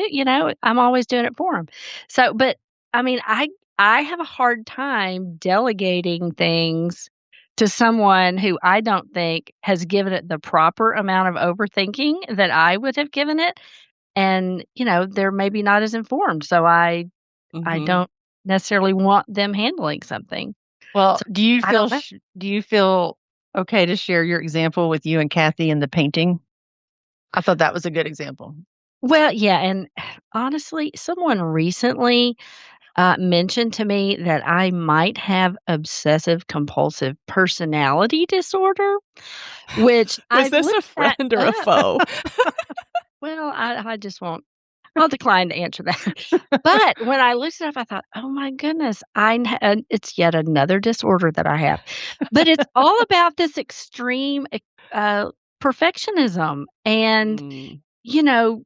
I'm always doing it for them. So, but, I mean, I have a hard time delegating things to someone who I don't think has given it the proper amount of overthinking that I would have given it, and, they're maybe not as informed, so I Mhm. don't necessarily want them handling something. Well, So, I don't know. do you feel okay to share your example with you and Kathy in the painting? I thought that was a good example. Well, yeah, and honestly, someone recently mentioned to me that I might have obsessive compulsive personality disorder, which Was I this a looked that friend or a up. foe? Well, I just won't. I'll decline to answer that. But when I looked it up, I thought, "Oh my goodness, and it's yet another disorder that I have." But it's all about this extreme, uh, perfectionism, and, Mm. you know,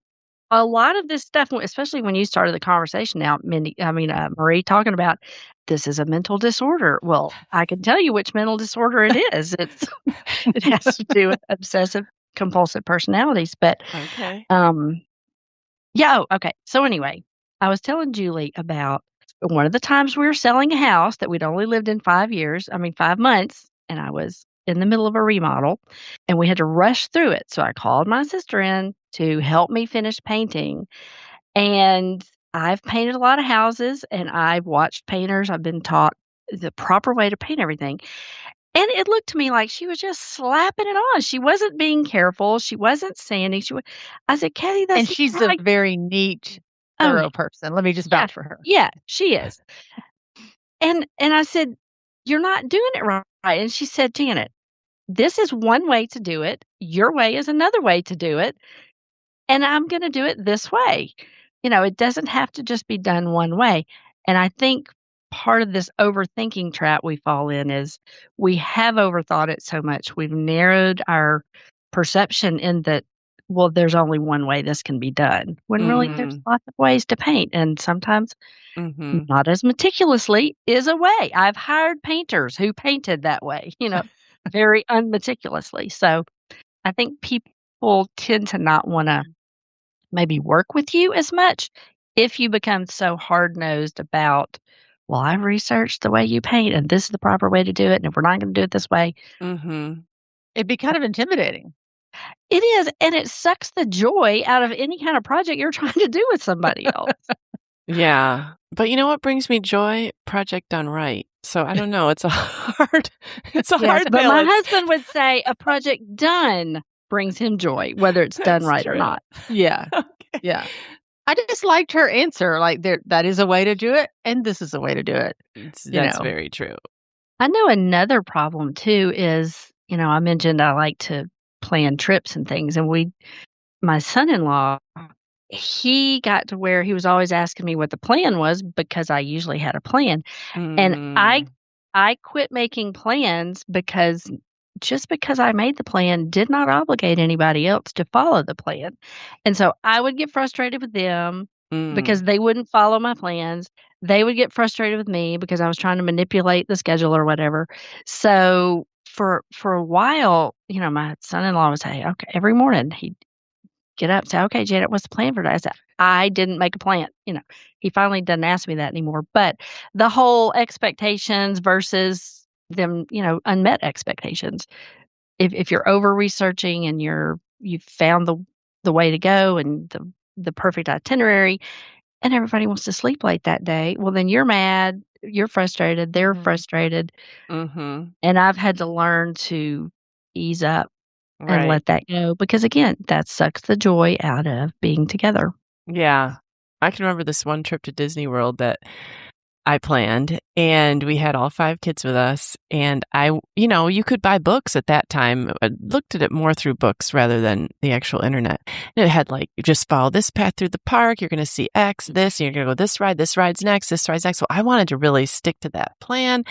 a lot of this stuff, especially when you started the conversation out, Marie, talking about, "This is a mental disorder." Well, I can tell you which mental disorder it is. It's it has to do with obsessive compulsive personalities, but, Okay. um yeah, oh, okay. So anyway, I was telling Julie about one of the times we were selling a house that we'd only lived in 5 years, 5 months, and I was in the middle of a remodel, and we had to rush through it. So I called my sister in to help me finish painting. And I've painted a lot of houses and I've watched painters. I've been taught the proper way to paint everything. And it looked to me like she was just slapping it on. She wasn't being careful. She wasn't sanding. I said, Kathy, And that's not she's how a very neat, oh, yeah. thorough person. Let me just Yeah. vouch for her. Yeah, she is. And I said, "You're not doing it right." And she said, "Janet, this is one way to do it. Your way is another way to do it, and I'm gonna do it this way." It doesn't have to just be done one way. And I think part of this overthinking trap we fall in is we have overthought it so much. We've narrowed our perception in that, well, there's only one way this can be done, when really there's Mhm. lots of ways to paint, and sometimes Mhm. not as meticulously is a way. I've hired painters who painted that way, very unmeticulously. So I think people tend to not wanna maybe work with you as much if you become so hard-nosed about, "Well, I've researched the way you paint, and this is the proper way to do it, and if we're not gonna do it this way." Mhm. It'd be kind of intimidating. It is, and it sucks the joy out of any kind of project you're trying to do with somebody else. Yeah. But you know what brings me joy? Project done right. So I don't know, it's a hard it's a Yes, hard but my balance. husband would say a project done brings him joy, whether it's done That's right or true. not. Yeah, Okay. yeah. I just liked her answer, like, that is a way to do it, and this is a way to do it, you That's know? very true. I know another problem too is, I mentioned I like to plan trips and things, and my son-in-law, he got to where he was always asking me what the plan was because I usually had a plan. And Mm. I quit making plans because I made the plan did not obligate anybody else to follow the plan. And so I would get frustrated with them because Mm. they wouldn't follow my plans. They would get frustrated with me because I was trying to manipulate the schedule or whatever. So for a while, my son-in-law would say, okay, every morning he'd get up and say, okay, Janet, what's the plan for today? I said, I didn't make a plan. He finally doesn't ask me that anymore. But the whole expectations versus them, unmet expectations. If you're over researching and you've found the way to go and the perfect itinerary and everybody wants to sleep late that day, well then you're mad, you're frustrated, they're Mhm. frustrated. Mhm. And I've had to learn to ease up and Right. let that go because, again, that sucks the joy out of being together. Yeah. I can remember this one trip to Disney World that I planned, and we had all 5 kids with us, and you could buy books at that time. I looked at it more through books rather than the actual internet. And it had, like, "You just follow this path through the park, you're gonna see X, this, and you're gonna go this ride's next, this ride's next." So I wanted to really stick to that plan,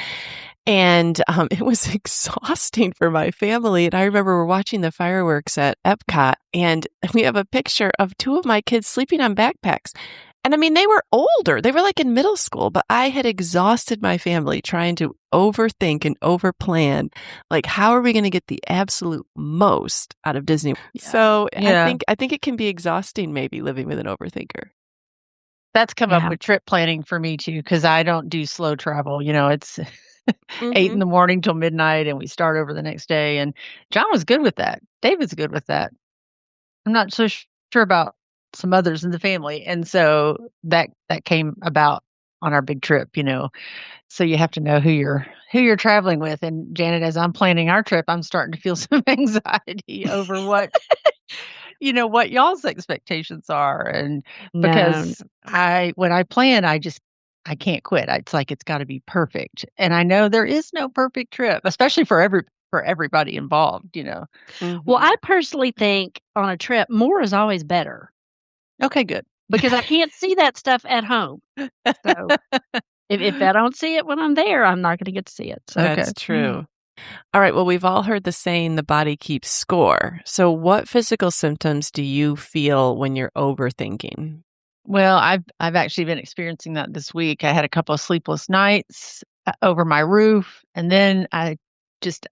and, it was exhausting for my family, and I remember we're watching the fireworks at Epcot, and we have a picture of 2 of my kids sleeping on backpacks. And I mean, they were older. They were like in middle school, but I had exhausted my family trying to overthink and overplan. Like, how are we going to get the absolute most out of Disney? Yeah. So I Yeah. think I think it can be exhausting, maybe living with an overthinker. That's come up Yeah. with trip planning for me too, because I don't do slow travel, it's 8 in Mhm. the morning till midnight, and we start over the next day, and John was good with that. David's good with that. I'm not so sure about some others in the family, and so that came about on our big trip. So you have to know who you're traveling with, and Janet, as I'm planning our trip, I'm starting to feel some anxiety over what y'all's expectations are, and No. because when I plan, I can't quit. It's like it's gotta be perfect, and I know there is no perfect trip, especially for everybody involved. Well, I Mhm. personally think on a trip, more is always better. Okay, good. because I can't see that stuff at home. So if I don't see it when I'm there, I'm not gonna get to see it. So Okay. That's true. All right. Well, we've all heard the saying, the body keeps score. So, what physical symptoms do you feel when you're overthinking? Well, I've actually been experiencing that this week. I had a couple of sleepless nights over my roof, and then I just,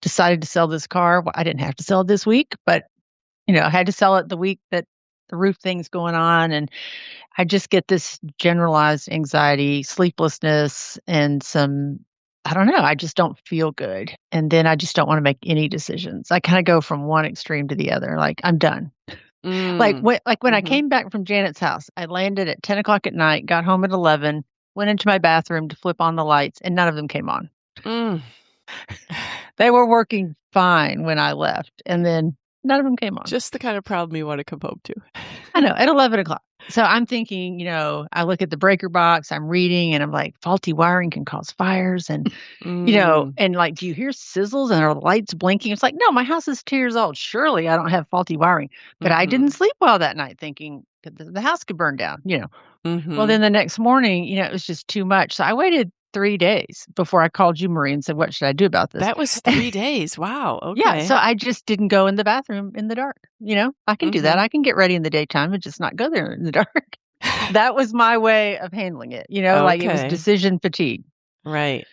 decided to sell this car. Well, I didn't have to sell it this week, but I had to sell it the week that the roof thing's going on, and I just get this generalized anxiety, sleeplessness, and some. I don't know. I just don't feel good, and then I just don't want to make any decisions. I kind of go from one extreme to the other. Like I'm done. Mm. When I Mhm. came back from Janet's house, I landed at 10 o'clock at night, got home at 11, went into my bathroom to flip on the lights, and none of them came on. Mm. They were working fine when I left, and then none of them came on. Just the kind of problem you want to come home to. I know, at 11 o'clock. So I'm thinking, I look at the breaker box, I'm reading, and I'm like, faulty wiring can cause fires. And, Mm. and like, do you hear sizzles and are the lights blinking? It's like, no, my house is 2 years old. Surely I don't have faulty wiring. But I Mhm. didn't sleep well that night thinking that the house could burn down. Well, Mhm. then the next morning, it was just too much. So I waited 3 days before I called you, Marie, and said, what should I do about this? That was 3 days. Wow. Yeah, Okay. so I just didn't go in the bathroom in the dark. I can do that. Mhm. I can get ready in the daytime and just not go there in the dark. That was my way of handling it. Like it was Okay. decision fatigue. Right.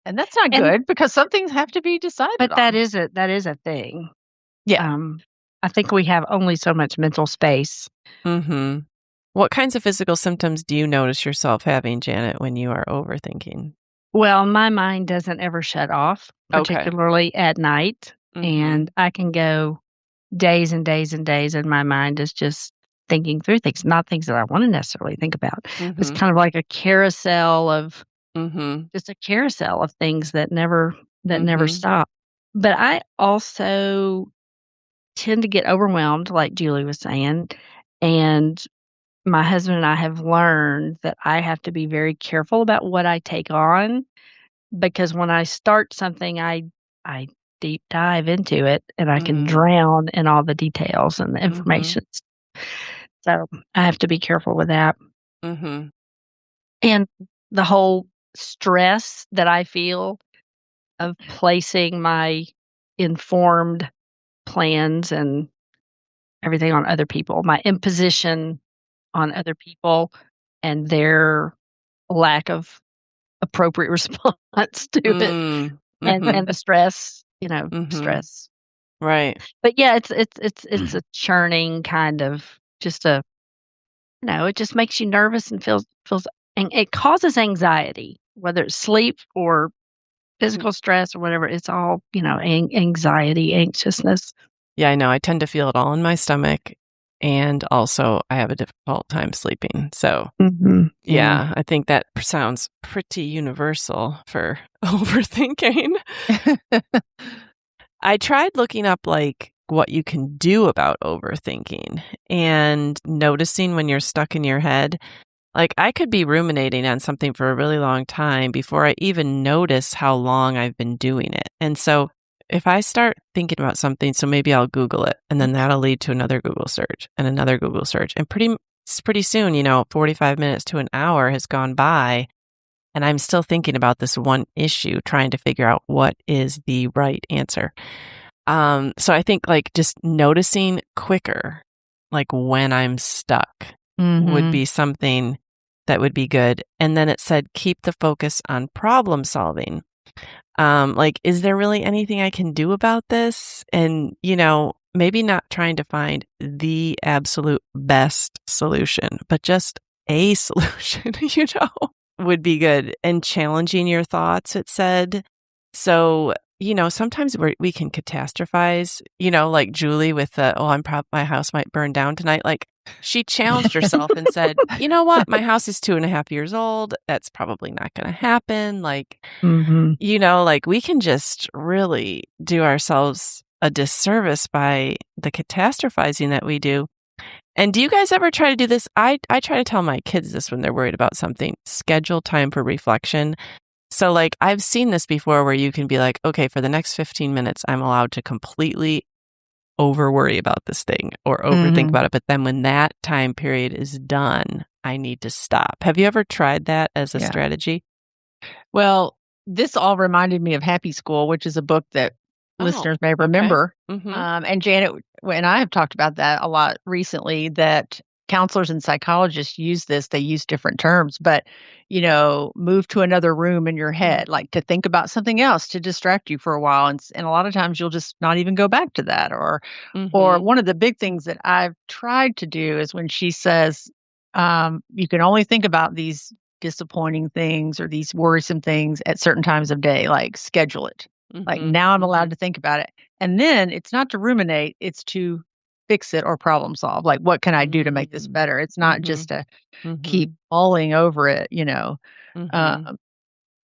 And that's not And good because some things have to be decided but on. that is a thing. Yeah. I think we have only so much mental space. Mhm. What kinds of physical symptoms do you notice yourself having, Janet, when you are overthinking? Well, my mind doesn't ever shut off, Okay. particularly at night, Mhm. and I can go days and days and days, and my mind is just thinking through things, not things that I wanna necessarily think about. It's Mhm. kind of like a carousel of Mhm. just a carousel of things that never Mhm. stop. But I also tend to get overwhelmed, like Julie was saying, and my husband and I have learned that I have to be very careful about what I take on because when I start something, I deep dive into it and I can Mm. drown in all the details and the Mhm. information. So I have to be careful with that. Mhm. And the whole stress that I feel of placing my informed plans and everything on other people, my imposition on other people and their lack of appropriate response to it Mm. Mhm. and the stress, Mhm. stress. Right. But yeah, it's a churning kind of just a it just makes you nervous and feels and it causes anxiety, whether it's sleep or Mm. physical stress or whatever. It's all, anxiety, anxiousness. Yeah, I know. I tend to feel it all in my stomach, and also I have a difficult time sleeping. So, Mhm. Yeah. yeah, I think that sounds pretty universal for overthinking. I tried looking up, like, what you can do about overthinking and noticing when you're stuck in your head. Like, I could be ruminating on something for a really long time before I even notice how long I've been doing it. And so if I start thinking about something, so maybe I'll Google it, and then that'll lead to another Google search and another Google search. And pretty soon, 45 minutes to an hour has gone by, and I'm still thinking about this one issue, trying to figure out what is the right answer. So I think like just noticing quicker, like when I'm stuck would Mhm. be something that would be good. And then it said, keep the focus on problem solving. Like, is there really anything I can do about this? And, maybe not trying to find the absolute best solution, but just a solution, would be good. And challenging your thoughts, it said. So, sometimes we can catastrophize, like Julie with the, oh, my house might burn down tonight. Like, she challenged herself and said, you know what? My house is 2.5 years old. That's probably not going to happen. Like, Mhm. like we can just really do ourselves a disservice by the catastrophizing that we do. And do you guys ever try to do this? I try to tell my kids this when they're worried about something. Schedule time for reflection. So like I've seen this before where you can be like, okay, for the next 15 minutes, I'm allowed to completely over worry about this thing or overthink about it. But then when that time period is done, I need to stop. Have you ever tried that as a Yeah. strategy? Well, this all reminded me of Happy School, which is a book that listeners may remember. And Janet and I have talked about that a lot recently, that counselors and psychologists use this. They use different terms, but, move to another room in your head, like to think about something else to distract you for a while. And a lot of times you'll just not even go back to that. Or one of the big things that I've tried to do is when she says, you can only think about these disappointing things or these worrisome things at certain times of day, like schedule it. Like now I'm allowed to think about it. And then it's not to ruminate, it's to fix it or problem solve. Like, what can I do to make this better? It's not just to keep mulling over it,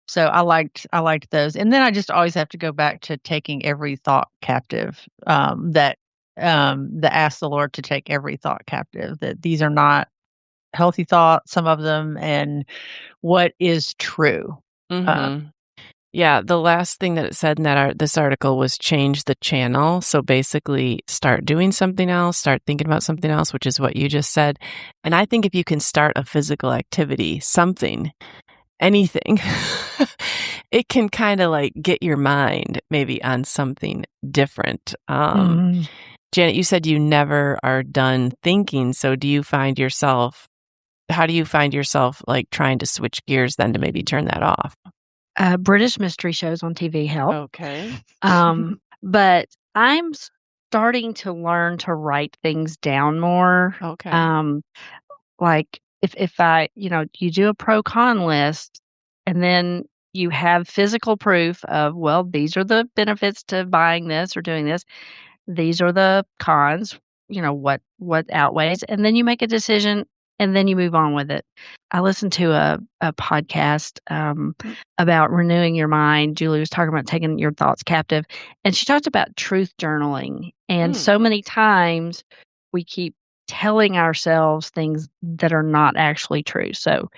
So I liked those. And then I just always have to go back to taking every thought captive, that ask the Lord to take every thought captive, that these are not healthy thoughts, some of them, and what is true. Yeah, the last thing that it said in this article was change the channel. So basically start doing something else, start thinking about something else, which is what you just said. And I think if you can start a physical activity, something, anything, it can kind of like get your mind maybe on something different. Janet, you said you never are done thinking. So how do you find yourself like trying to switch gears then to maybe turn that off? British mystery shows on TV help. Okay. But I'm starting to learn to write things down more. Okay. Like if I, you do a pro con list and then you have physical proof of, well, these are the benefits to buying this or doing this. These are the cons, what outweighs, and then you make a decision and then you move on with it. I listened to a podcast about renewing your mind. Julie was talking about taking your thoughts captive, and she talked about truth journaling. And so many times we keep telling ourselves things that are not actually true. So,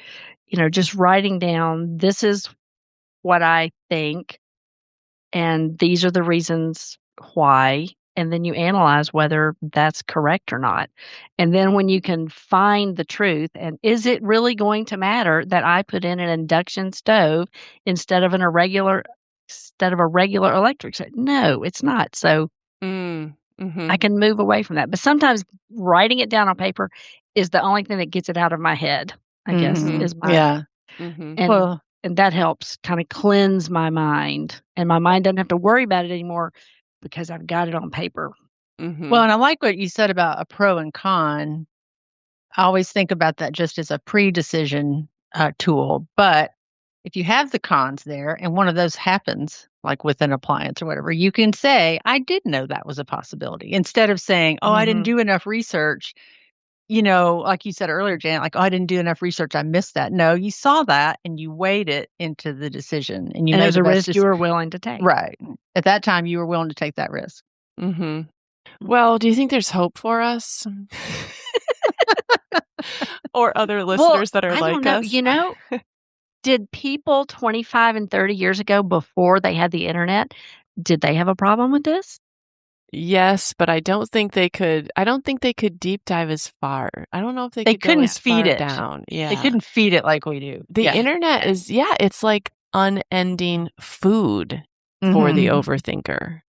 just writing down, this is what I think, and these are the reasons why. And then you analyze whether that's correct or not. And then when you can find the truth, and is it really going to matter that I put in an induction stove instead of a regular electric stove? No, it's not. So I can move away from that. But sometimes writing it down on paper is the only thing that gets it out of my head, I guess, is my and that helps kind of cleanse my mind. And my mind doesn't have to worry about it anymore, because I've got it on paper. Well, and I like what you said about a pro and con. I always think about that just as a pre-decision tool. But if you have the cons there and one of those happens, like with an appliance or whatever, you can say, I did know that was a possibility, instead of saying, oh, I didn't do enough research. Like you said earlier, Janet, like, oh, I didn't do enough research, I missed that. No, you saw that and you weighed it into the decision, and it was a risk you were willing to take. Right. At that time, you were willing to take that risk. Well, do you think there's hope for us? Or other listeners that are like us? Did people 25 and 30 years ago, before they had the internet, did they have a problem with this? Yes, but I don't think they could deep dive as far. I don't know if they could couldn't go as feed far it down. Yeah. They couldn't feed it like we do. The internet is, it's like unending food for the overthinker.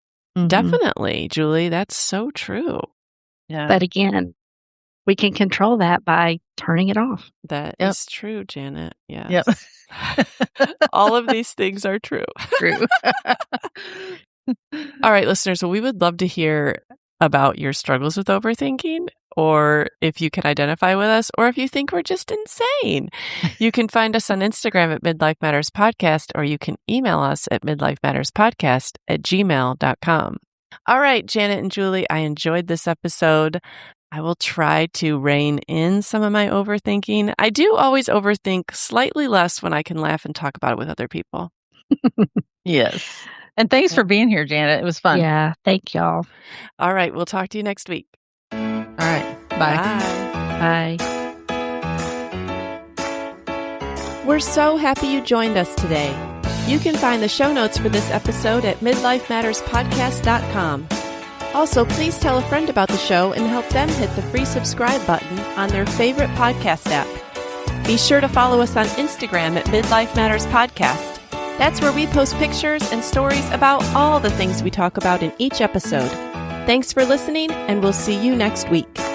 Definitely, Julie. That's so true. Yeah. But again, we can control that by turning it off. That is true, Janet. Yes. Yep. All of these things are true. True. All right, listeners. Well, we would love to hear about your struggles with overthinking, or if you can identify with us, or if you think we're just insane. You can find us on Instagram at Midlife Matters Podcast, or you can email us at midlifematterspodcast@gmail.com. All right, Janet and Julie, I enjoyed this episode. I will try to rein in some of my overthinking. I do always overthink slightly less when I can laugh and talk about it with other people. Yes. And thanks for being here, Janet. It was fun. Yeah. Thank y'all. All right. We'll talk to you next week. All right. Bye. Bye. We're so happy you joined us today. You can find the show notes for this episode at midlifematterspodcast.com. Also, please tell a friend about the show and help them hit the free subscribe button on their favorite podcast app. Be sure to follow us on Instagram at Midlife Matters Podcast. That's where we post pictures and stories about all the things we talk about in each episode. Thanks for listening, and we'll see you next week.